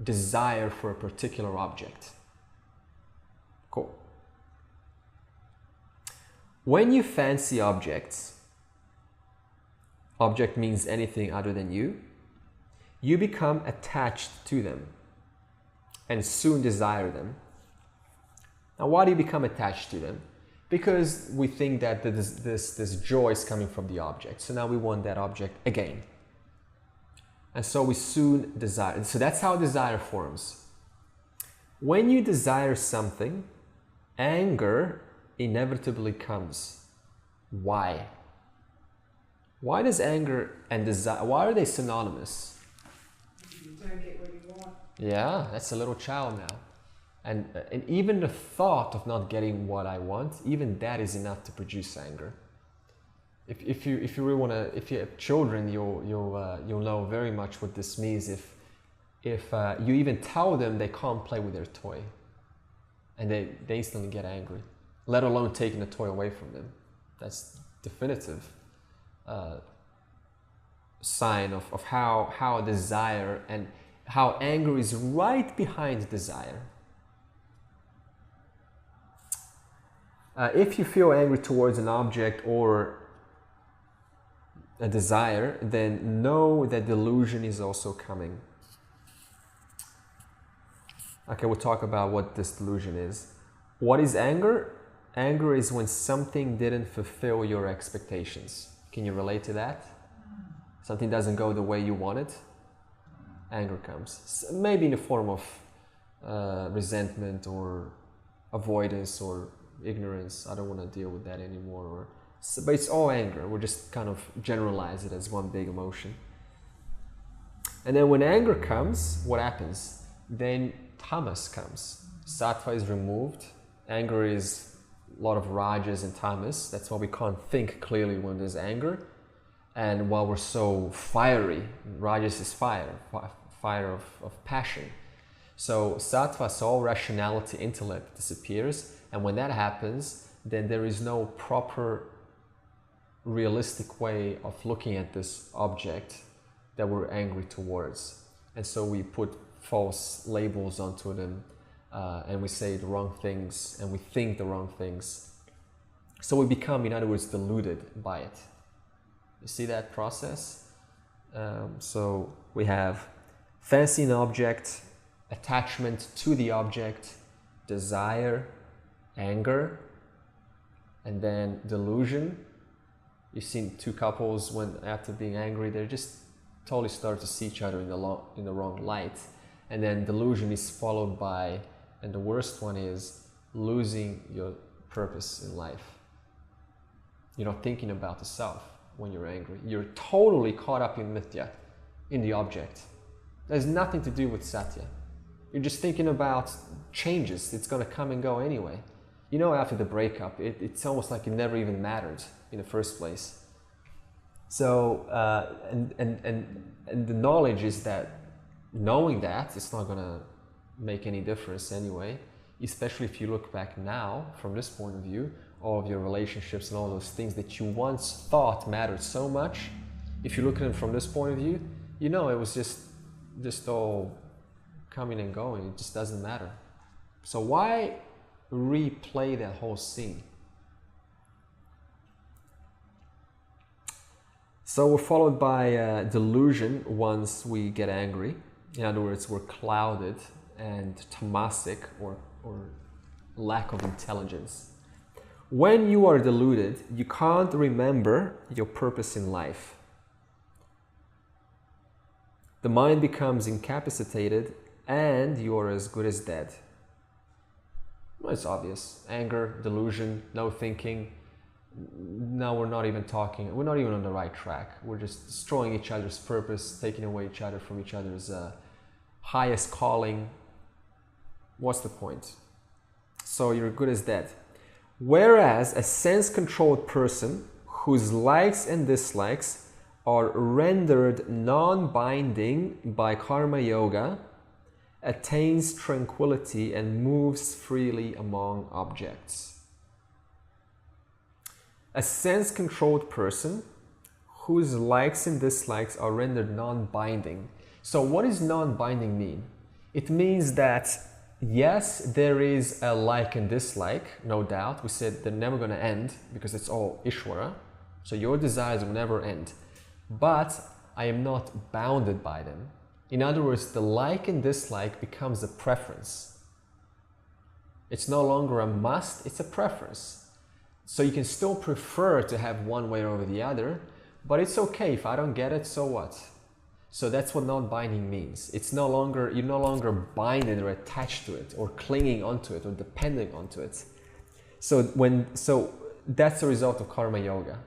desire for a particular object. Cool. When you fancy objects, object means anything other than you, you become attached to them and soon desire them. Now, why do you become attached to them? Because we think that this joy is coming from the object. So now we want that object again. And so we soon desire. So that's how desire forms. When you desire something, anger inevitably comes. Why? Why does anger and desire, why are they synonymous? You don't get what you want. Yeah, that's a little child now. And even the thought of not getting what I want, even that is enough to produce anger. If you really want to, if you have children, you'll know very much what this means. If you even tell them they can't play with their toy, and they instantly get angry, let alone taking the toy away from them. That's definitive sign of how desire and how anger is right behind desire. If you feel angry towards an object or a desire, then know that delusion is also coming. Okay, we'll talk about what this delusion is. What is anger? Anger is when something didn't fulfill your expectations. Can you relate to that? Something doesn't go the way you want it. Anger comes. Maybe in the form of resentment or avoidance or ignorance. I don't want to deal with that anymore. But it's all anger. We'll just kind of generalize it as one big emotion. And then when anger comes, what happens? Then tamas comes. Sattva is removed. Anger is a lot of rajas and tamas. That's why we can't think clearly when there's anger. And while we're so fiery, rajas is fire of passion. So sattva, so all rationality, intellect disappears. And when that happens, then there is no proper realistic way of looking at this object that we're angry towards. And so we put false labels onto them, and we say the wrong things, and we think the wrong things. So we become, in other words, deluded by it. You see that process? So we have fancy an object, attachment to the object, desire, anger, and then delusion. You've seen two couples when after being angry, they just totally start to see each other in the wrong light. And then delusion is followed by, and the worst one is losing your purpose in life. You're not thinking about the self when you're angry. You're totally caught up in Mithya, in the object. There's nothing to do with Satya. You're just thinking about changes. It's going to come and go anyway. You know, after the breakup, it's almost like it never even mattered in the first place. So, and the knowledge is that knowing that it's not going to make any difference anyway, especially if you look back now from this point of view, all of your relationships and all those things that you once thought mattered so much. If you look at them from this point of view, you know, it was just all coming and going. It just doesn't matter. So why replay that whole scene? So we're followed by delusion once we get angry. In other words, we're clouded and tamasic or lack of intelligence. When you are deluded, you can't remember your purpose in life. The mind becomes incapacitated and you are as good as dead. Well, it's obvious. Anger, delusion, no thinking. Now we're not even talking, we're not even on the right track. We're just destroying each other's purpose, taking away each other from each other's highest calling. What's the point? So you're good as dead. Whereas a sense-controlled person whose likes and dislikes are rendered non-binding by karma yoga attains tranquility and moves freely among objects. A sense-controlled person whose likes and dislikes are rendered non-binding. So what does non-binding mean? It means that yes, there is a like and dislike, no doubt. We said they're never going to end because it's all Ishvara. So your desires will never end. But I am not bounded by them. In other words, the like and dislike becomes a preference. It's no longer a must, it's a preference. So you can still prefer to have one way over the other, but it's okay. If I don't get it, so what? So that's what non-binding means. It's no longer, you're no longer binded or attached to it or clinging onto it or depending onto it. So that's the result of karma yoga.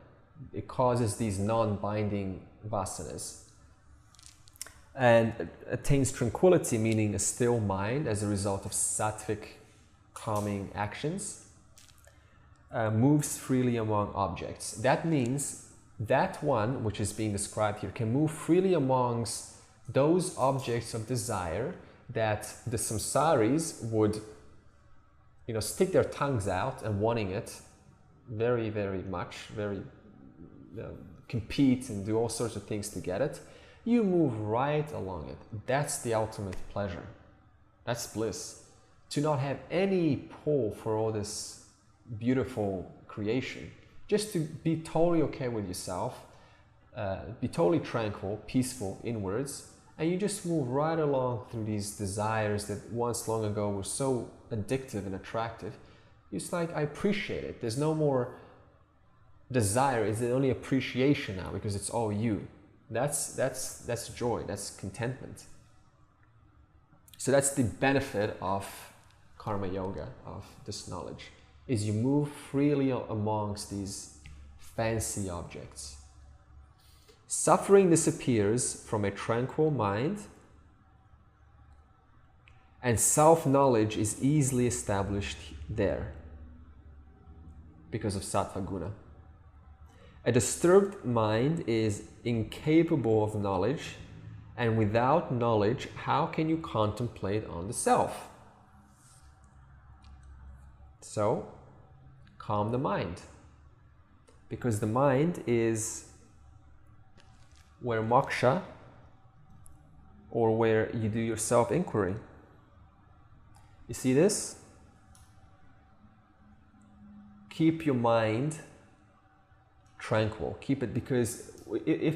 It causes these non-binding vasanas. And attains tranquility, meaning a still mind as a result of sattvic calming actions. Moves freely among objects. That means that one, which is being described here, can move freely amongst those objects of desire that the samsaris would, stick their tongues out and wanting it very, very much, very compete and do all sorts of things to get it. You move right along it. That's the ultimate pleasure. That's bliss. To not have any pull for all this beautiful creation. Just to be totally okay with yourself, be totally tranquil, peaceful inwards, and you just move right along through these desires that once long ago were so addictive and attractive. It's like, I appreciate it. There's no more desire. It's only appreciation now because it's all you. That's joy. That's contentment. So that's the benefit of karma yoga, of this knowledge, is you move freely amongst these fancy objects. Suffering disappears from a tranquil mind, and self-knowledge is easily established there because of Sattva Guna. A disturbed mind is incapable of knowledge, and without knowledge, how can you contemplate on the self? So, calm the mind, because the mind is where moksha, or where you do your self-inquiry. You see this? Keep your mind tranquil. Keep it, because if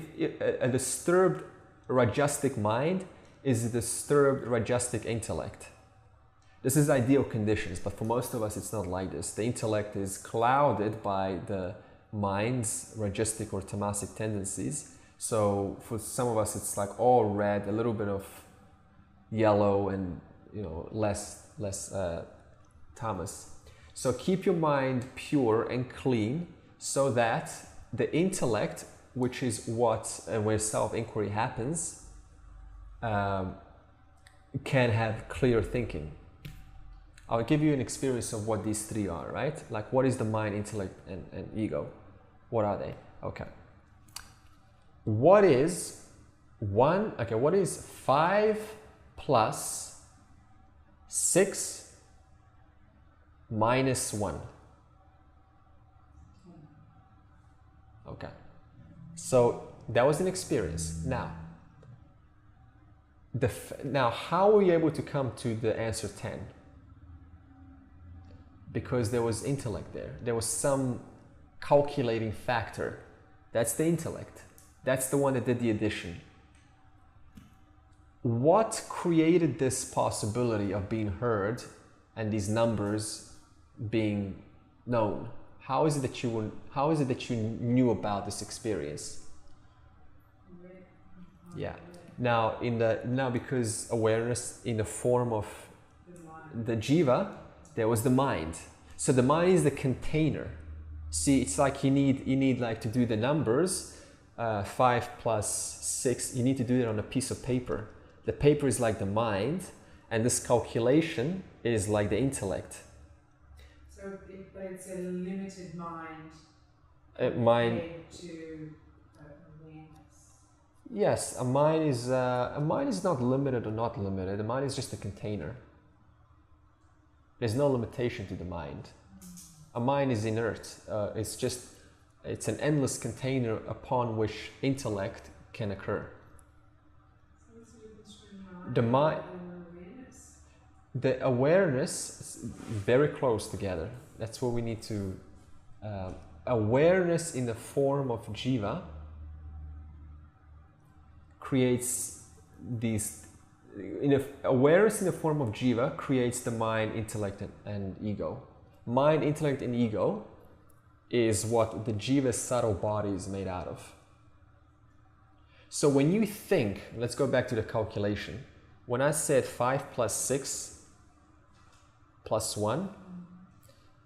a disturbed rajasic mind is a disturbed rajasic intellect. This is ideal conditions, but for most of us it's not like this. The intellect is clouded by the mind's rajasic or tamasic tendencies. So for some of us it's like all red, a little bit of yellow, and less tamas. So keep your mind pure and clean, so that the intellect, which is where self-inquiry happens, can have clear thinking. I'll give you an experience of what these three are, right? Like, what is the mind, intellect, and ego? What are they? Okay. What is 5 plus 6 minus 1? Okay. So that was an experience. Now, how were you able to come to the answer 10? Because there was intellect there. There was some calculating factor. That's the intellect. That's the one that did the addition. What created this possibility of being heard and these numbers being known? How is it that you knew about this experience? Yeah. Now because awareness in the form of the Jiva, there was the mind. So the mind is the container. See, it's like you need like to do the numbers. 5 plus 6, you need to do it on a piece of paper. The paper is like the mind, and this calculation is like the intellect. So it's a limited mind. Mind. To awareness. Yes, a mind is not limited or not limited. The mind is just a container. There's no limitation to the mind. A mind is inert. It's an endless container upon which intellect can occur. The mind, the awareness, is very close together. That's what we need to. Awareness in the form of Jiva creates these. Awareness in the form of Jiva creates the mind, intellect, and ego. Mind, intellect, and ego is what the Jiva's subtle body is made out of. So when you think, let's go back to the calculation. When I said 5 plus 6 plus 1,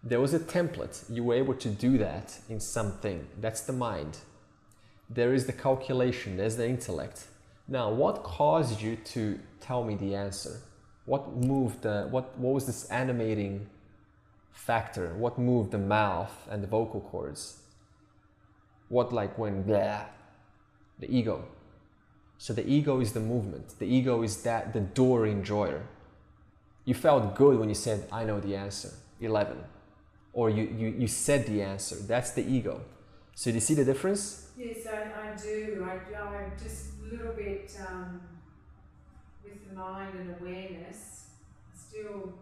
there was a template. You were able to do that in something. That's the mind. There is the calculation. There's the intellect. Now, what caused you to tell me the answer? What moved what was this animating factor? What moved the mouth and the vocal cords? What went blah? The ego. So the ego is the movement. The ego is the door enjoyer. You felt good when you said, I know the answer, 11. Or you said the answer. That's the ego. So do you see the difference? Yes, I do. I'm just a little bit with the mind and awareness. Still,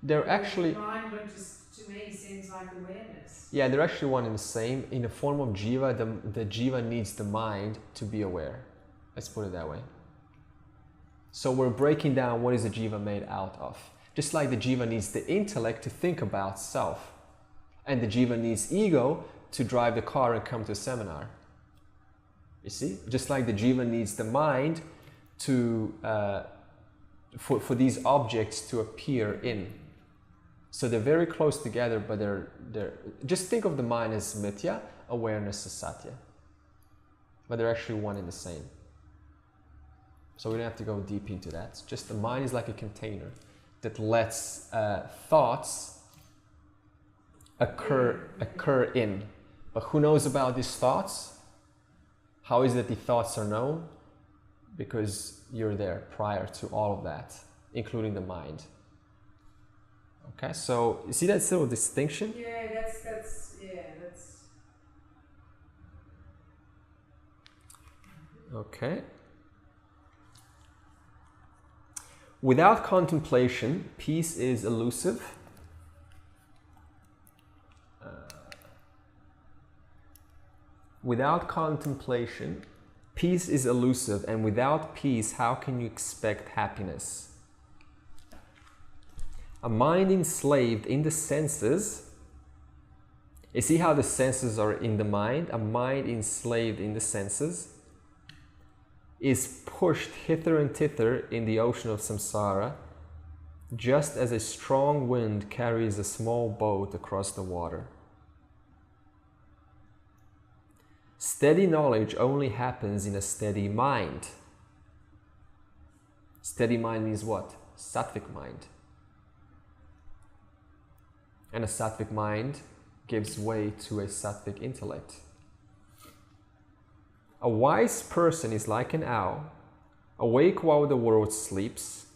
they're actually... mind just to me seems like awareness. Yeah, they're actually one and the same. In the form of Jiva, the Jiva needs the mind to be aware. Let's put it that way. So we're breaking down what is the Jiva made out of. Just like the Jiva needs the intellect to think about self. And the Jiva needs ego to drive the car and come to a seminar. You see? Just like the Jiva needs the mind to for these objects to appear in. So they're very close together, but they're just think of the mind as Mithya, awareness as Satya. But they're actually one and the same. So we don't have to go deep into that. Just the mind is like a container that lets thoughts occur in. But who knows about these thoughts? How is it the thoughts are known? Because you're there prior to all of that, including the mind. Okay, so you see that little distinction? Yeah, that's. Okay. Without contemplation, peace is elusive. Without contemplation, peace is elusive, and without peace, how can you expect happiness? A mind enslaved in the senses, you see how the senses are in the mind? A mind enslaved in the senses is pushed hither and thither in the ocean of samsara, just as a strong wind carries a small boat across the water. Steady knowledge only happens in a steady mind. Steady mind means what? Sattvic mind. And a sattvic mind gives way to a sattvic intellect. A wise person is like an owl, awake while the world sleeps,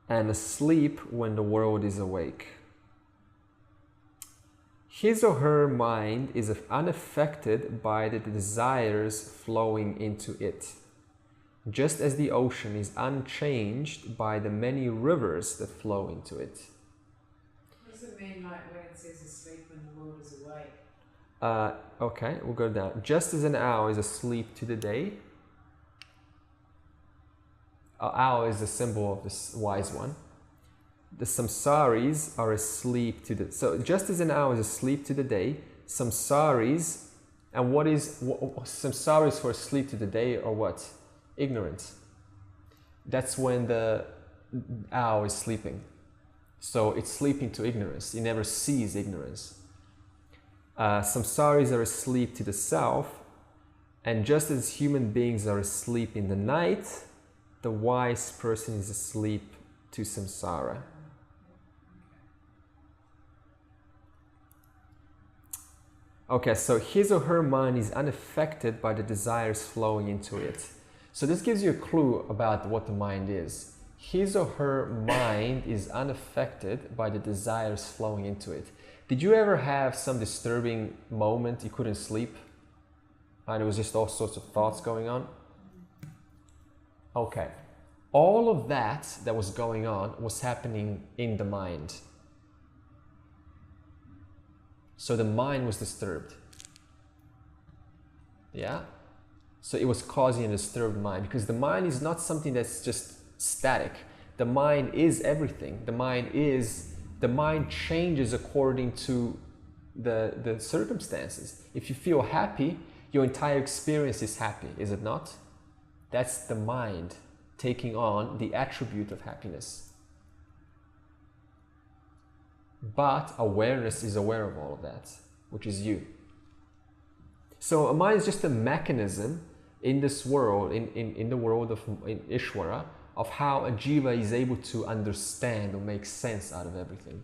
and asleep when the world is awake. His or her mind is unaffected by the desires flowing into it, just as the ocean is unchanged by the many rivers that flow into it. What does it mean, like when it says asleep when the world is awake? Okay, we'll go down. Just as an owl is asleep to the day, an owl is the symbol of this wise one. The samsaris are asleep to the... So just as an owl is asleep to the day, samsaris, and what samsaris for asleep to the day or what? Ignorance. That's when the owl is sleeping. So it's sleeping to ignorance. It never sees ignorance. Samsaris are asleep to the self, and just as human beings are asleep in the night, the wise person is asleep to samsara. Okay, so his or her mind is unaffected by the desires flowing into it. So this gives you a clue about what the mind is. His or her mind is unaffected by the desires flowing into it. Did you ever have some disturbing moment you couldn't sleep? And it was just all sorts of thoughts going on? Okay. All of that was going on was happening in the mind. So the mind was disturbed. Yeah? So it was causing a disturbed mind, because the mind is not something that's just static. The mind is everything. The mind changes according to the circumstances. If you feel happy, your entire experience is happy, is it not? That's the mind taking on the attribute of happiness. But awareness is aware of all of that, which is you. So a mind is just a mechanism in this world, in the world of Ishvara, of how a jiva is able to understand or make sense out of everything.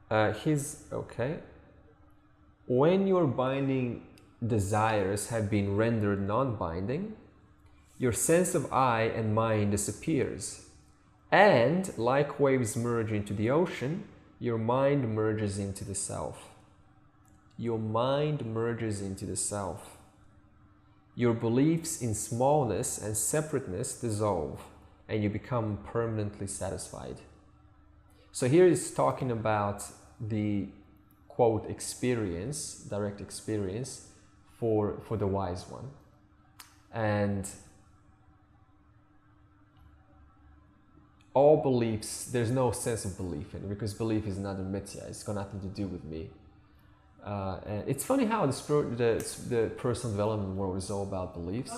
Okay. When your binding desires have been rendered non-binding, your sense of I and mine disappears. And like waves merge into the ocean, your mind merges into the self. Your mind merges into the self. Your beliefs in smallness and separateness dissolve, and you become permanently satisfied. So here is talking about the quote experience, direct experience for the wise one. And all beliefs, there's no sense of belief in it, because belief is another Mithya. It's got nothing to do with me. And it's funny how the personal development world is all about beliefs.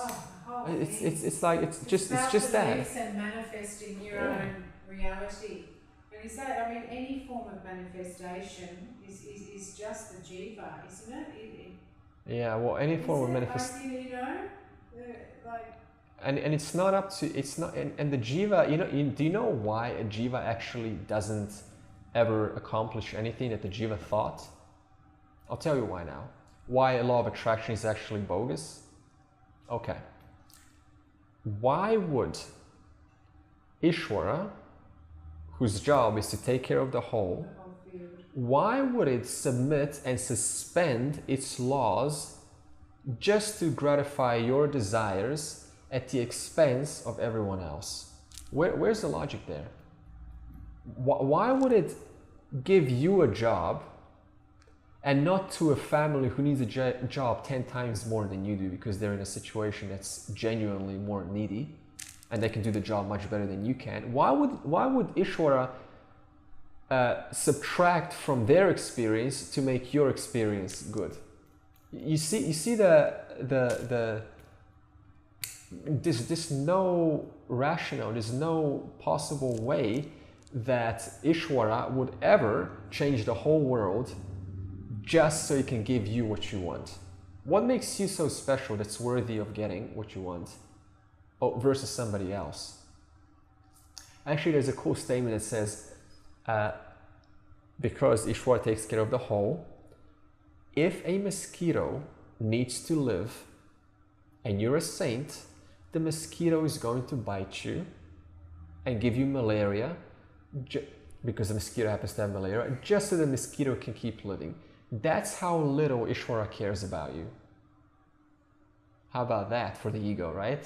It's like it's just that. Beliefs and manifesting your own reality. And is that, I mean, any form of manifestation is just the Jiva, isn't it? Yeah, well, any form of manifestation. You know, like. And it's not up to, it's not, and the Jiva, do you know why a Jiva actually doesn't ever accomplish anything that the Jiva thought? I'll tell you why now. Why a law of attraction is actually bogus? Okay. Why would Ishvara, whose job is to take care of the whole, why would it submit and suspend its laws just to gratify your desires at the expense of everyone else? Where's the logic there? Why would it give you a job and not to a family who needs a job 10 times more than you do because they're in a situation that's genuinely more needy and they can do the job much better than you can? Why would Ishvara subtract from their experience to make your experience good? You see there's no rationale, there's no possible way that Ishvara would ever change the whole world just so he can give you what you want. What makes you so special that's worthy of getting what you want versus somebody else? Actually, there's a cool statement that says, because Ishvara takes care of the whole, if a mosquito needs to live and you're a saint, the mosquito is going to bite you and give you malaria, because the mosquito happens to have malaria, just so the mosquito can keep living. That's how little Ishvara cares about you. How about that for the ego, right?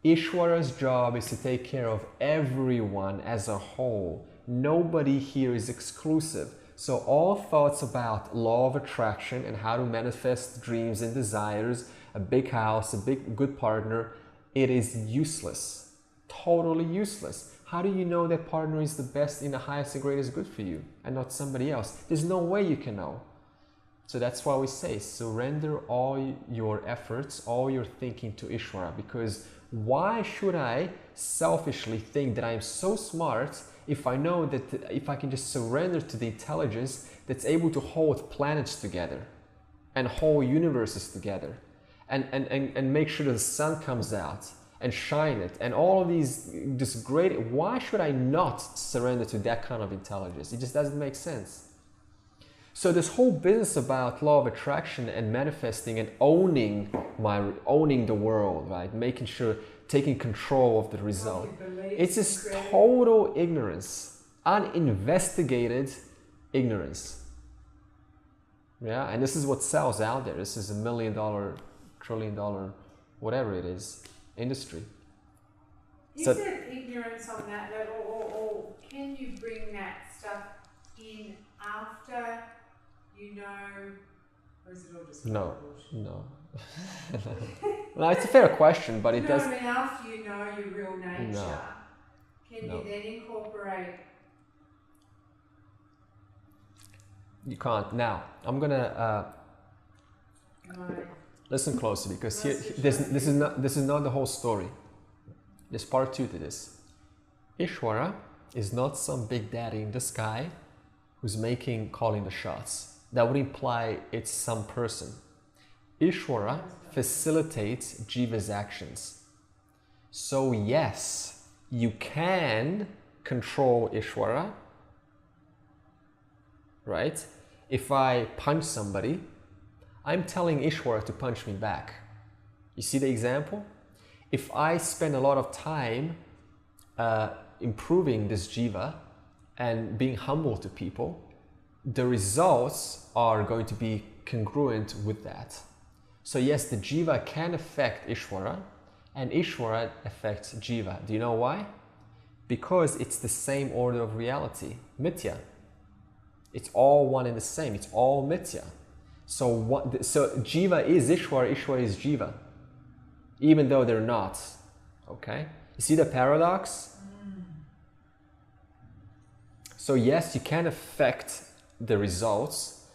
Ishvara's job is to take care of everyone as a whole. Nobody here is exclusive. So all thoughts about law of attraction and how to manifest dreams and desires, a big house, a big good partner, it is useless. Totally useless. How do you know that partner is the best in the highest and greatest good for you and not somebody else? There's no way you can know. So that's why we say surrender all your efforts, all your thinking to Ishvara, because why should I selfishly think that I'm so smart if I know that if I can just surrender to the intelligence that's able to hold planets together and whole universes together and make sure the sun comes out and shine it, and all of this great, why should I not surrender to that kind of intelligence? It just doesn't make sense. So this whole business about law of attraction and manifesting and owning the world, right? Making sure, taking control of the result. It's just total ignorance, uninvestigated ignorance. Yeah, and this is what sells out there. This is $1 million, $1 trillion, whatever it is, industry. Is it ignorance on that level, or can you bring that stuff in after you know, or is it all just no. Well, it's a fair question, but it does. I mean, after you know your real nature, can you then incorporate? You can't. Now, I'm gonna listen closely, because here, this is not the whole story. There's part 2 to this. Ishvara is not some big daddy in the sky who's calling the shots. That would imply it's some person. Ishvara facilitates Jiva's actions. So yes, you can control Ishvara, right? If I punch somebody, I'm telling Ishvara to punch me back. You see the example? If I spend a lot of time improving this jiva and being humble to people, the results are going to be congruent with that. So yes, the jiva can affect Ishvara, and Ishvara affects jiva. Do you know why? Because it's the same order of reality, Mithya. It's all one and the same. It's all Mithya. So jiva is Ishvara, Ishvara is jiva, even though they're not. Okay? You see the paradox? So yes, you can affect the results,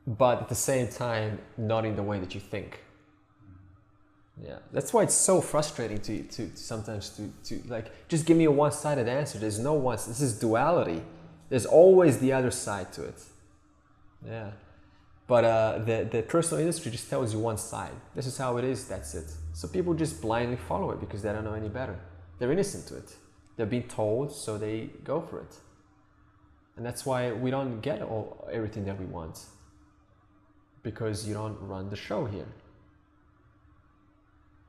but at the same time, not in the way that you think. Yeah, that's why it's so frustrating to sometimes to like, just give me a one-sided answer. There's no one. This is duality. There's always the other side to it. Yeah, but the personal industry just tells you one side. This is how it is. That's it. So people just blindly follow it because they don't know any better. They're innocent to it. They're being told, so they go for it. And that's why we don't get everything that we want, because you don't run the show here.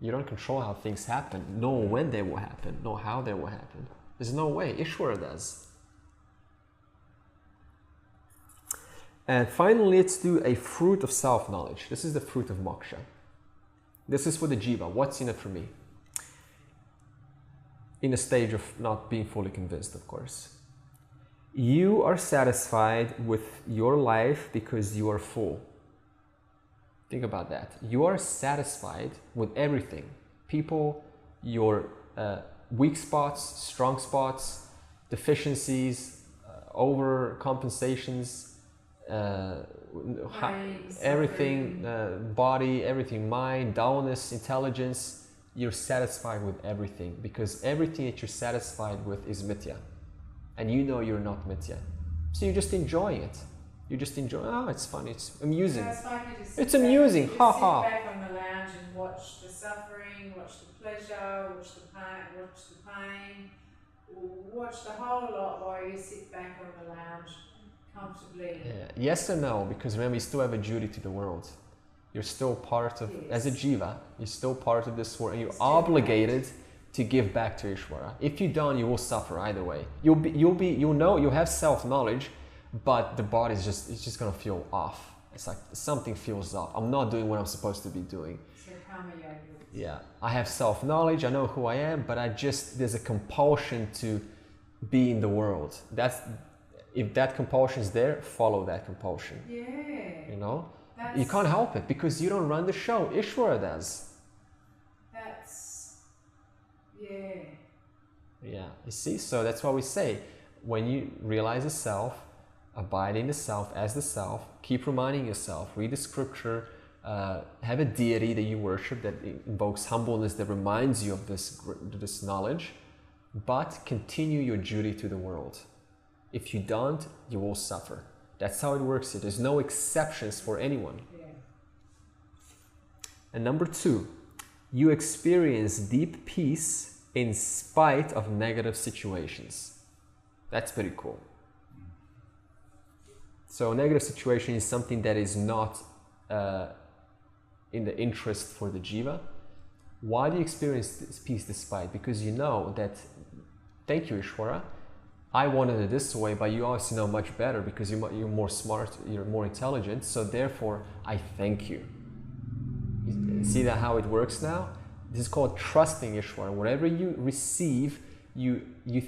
You don't control how things happen, nor when they will happen, nor how they will happen. There's no way. Ishvara does. And finally, let's do a fruit of self-knowledge. This is the fruit of moksha. This is for the jiva. What's in it for me? In a stage of not being fully convinced, of course. You are satisfied with your life because you are full. Think about that. You are satisfied with everything. People, your weak spots, strong spots, deficiencies, overcompensations, everything, body, everything, mind, dullness, intelligence. You're satisfied with everything because everything that you're satisfied with is Mithya. And you know you're not Mithya. So you're just enjoying it. You just enjoy, oh, it's fun, it's amusing. So it's like you just it's amusing, ha ha. Sit back on the lounge and watch the suffering, watch the pleasure, watch the pain, watch the whole lot while you sit back on the lounge comfortably. Yeah. Yes and no, because remember, you still have a duty to the world. You're still part of, as a jiva, you're still part of this world, and you're obligated to give back to Ishvara. If you don't, you will suffer either way. You'll have self-knowledge, but the body is just gonna feel off. It's like something feels off. I'm not doing what I'm supposed to be doing. So karma yoga. Yeah, I have self-knowledge, I know who I am, but there's a compulsion to be in the world. If that compulsion is there, follow that compulsion. Yeah. You know? You can't help it because you don't run the show. Ishvara does. Yeah, you see? So that's why we say, when you realize the self, abide in the self as the self, keep reminding yourself, read the scripture, have a deity that you worship that invokes humbleness, that reminds you of this knowledge, but continue your duty to the world. If you don't, you will suffer. That's how it works here. There's no exceptions for anyone. Yeah. And number 2, you experience deep peace in spite of negative situations. That's pretty cool. So a negative situation is something that is not in the interest for the jiva. Why do you experience this peace despite? Because you know that, thank you Ishvara, I wanted it this way, but you obviously know much better because you're more smart, you're more intelligent, so therefore I thank you. You see that how it works now? This is called trusting Ishvara. Whatever you receive, you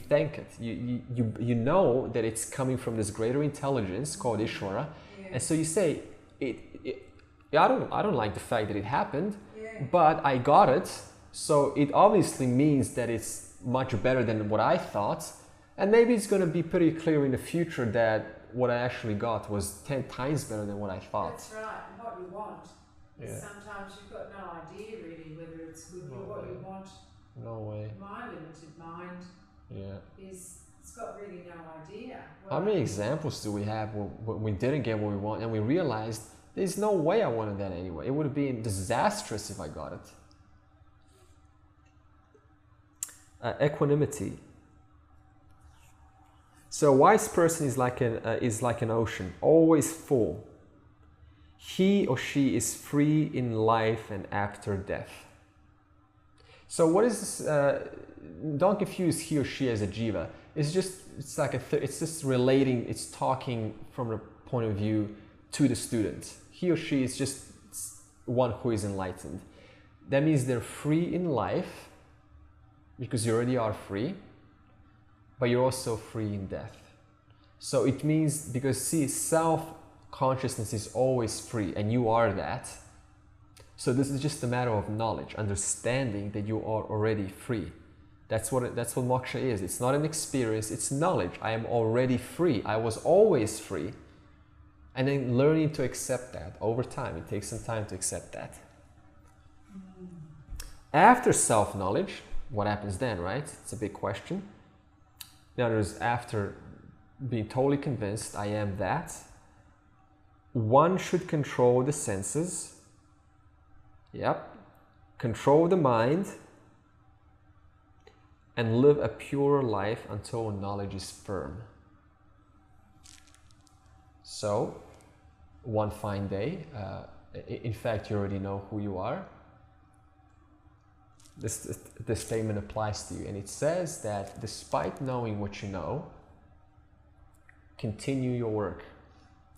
thank it. You know that it's coming from this greater intelligence called Ishvara, and so you say, I don't like the fact that it happened, but I got it, so it obviously means that it's much better than what I thought. And maybe it's going to be pretty clear in the future that what I actually got was 10 times better than what I thought. That's right. And what you want is sometimes you've got no idea really whether it's good or what you want. No way. My limited mind it's got really no idea. How many examples do we have where we didn't get what we want and we realized there's no way I wanted that anyway. It would have been disastrous if I got it. Equanimity. So a wise person is like an ocean, always full. He or she is free in life and after death. So what is this? Don't confuse he or she as a jiva. It's just relating. It's talking from the point of view to the student. He or she is just one who is enlightened. That means they're free in life because you already are free, but you're also free in death. So it means, because see, self-consciousness is always free and you are that. So this is just a matter of knowledge, understanding that you are already free. That's what moksha is. It's not an experience, it's knowledge. I am already free. I was always free. And then learning to accept that over time. It takes some time to accept that. After self-knowledge, what happens then, right? It's a big question. In other words, after being totally convinced I am that, one should control the senses. Yep. Control the mind and live a pure life until knowledge is firm. So, one fine day, in fact, you already know who you are. This statement applies to you, and it says that despite knowing what you know, continue your work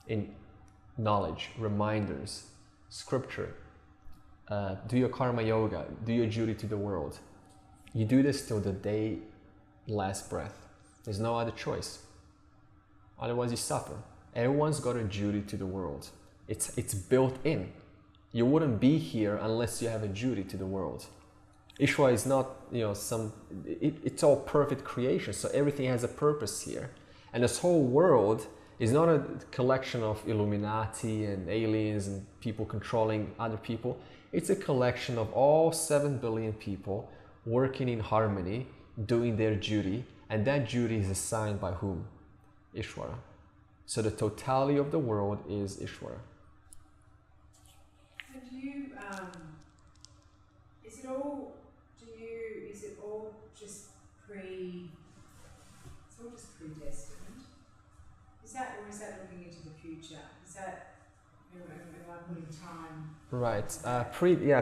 in knowledge, reminders, scripture, do your karma yoga, do your duty to the world. You do this till the day last breath. There's no other choice. Otherwise you suffer. Everyone's got a duty to the world. It's built in. You wouldn't be here unless you have a duty to the world. Ishvara is not, it's all perfect creation, so everything has a purpose here. And this whole world is not a collection of Illuminati and aliens and people controlling other people. It's a collection of all 7 billion people working in harmony, doing their duty, and that duty is assigned by whom? Ishvara. So the totality of the world is Ishvara. And is it all just it's all just predestined? Is that looking into the future? Is that, am I putting time? Right,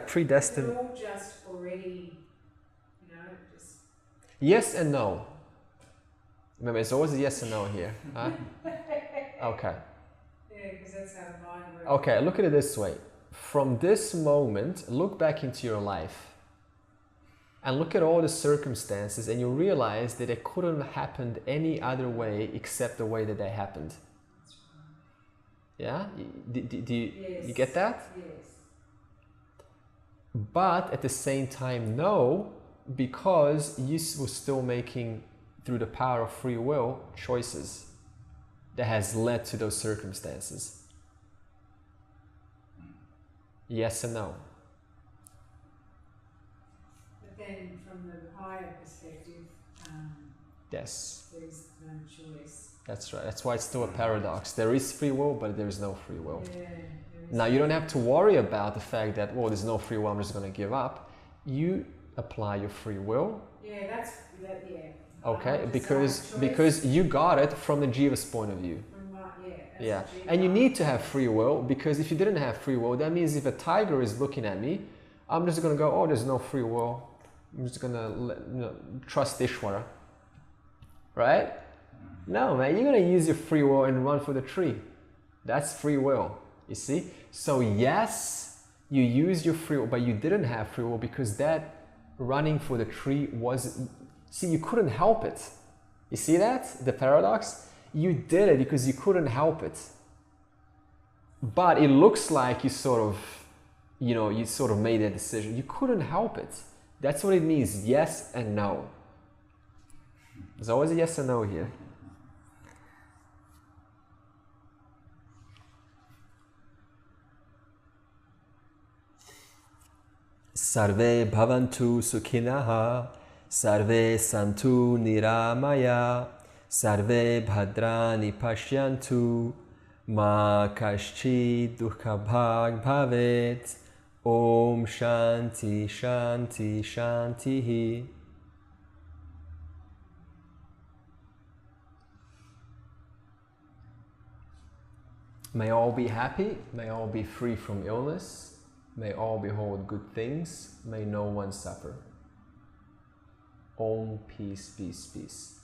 predestined. Is it all just already, just... Yes and no. Remember, it's always a yes and no here. Huh? Okay. Yeah, because that's how the mind works. Okay, look at it this way. From this moment, look back into your life and look at all the circumstances, and you realize that it couldn't have happened any other way except the way that they happened. Yeah? Yes. You get that? Yes. But at the same time, no, because you were still making, through the power of free will, choices that has led to those circumstances. Yes and no. But then from the higher perspective, Yes. there's no choice. That's right. That's why it's still a paradox. There is free will, but there is no free will. Yeah, Now, you don't have to worry about the fact that, well, there's no free will, I'm just going to give up. You apply your free will. Yeah, yeah. Okay, because you got it from the Jiva's point of view. Yeah, and you need to have free will, because if you didn't have free will, that means if a tiger is looking at me, I'm just going to go, oh, there's no free will. I'm just going to trust Ishvara. Right? No, man, you're going to use your free will and run for the tree. That's free will, you see? So yes, you used your free will, but you didn't have free will because that running for the tree was... See, you couldn't help it. You see that? The paradox? You did it because you couldn't help it. But it looks like you sort of made that decision. You couldn't help it. That's what it means, yes and no. There's always a yes and no here. Sarve bhavantu sukhinaha, sarve santu niramaya, sarve bhadrani pashyantu, ma kaschid dukkha bhag bhavet, om shanti shanti shantihi. May all be happy, may all be free from illness, may all behold good things, may no one suffer. Om, peace, peace, peace.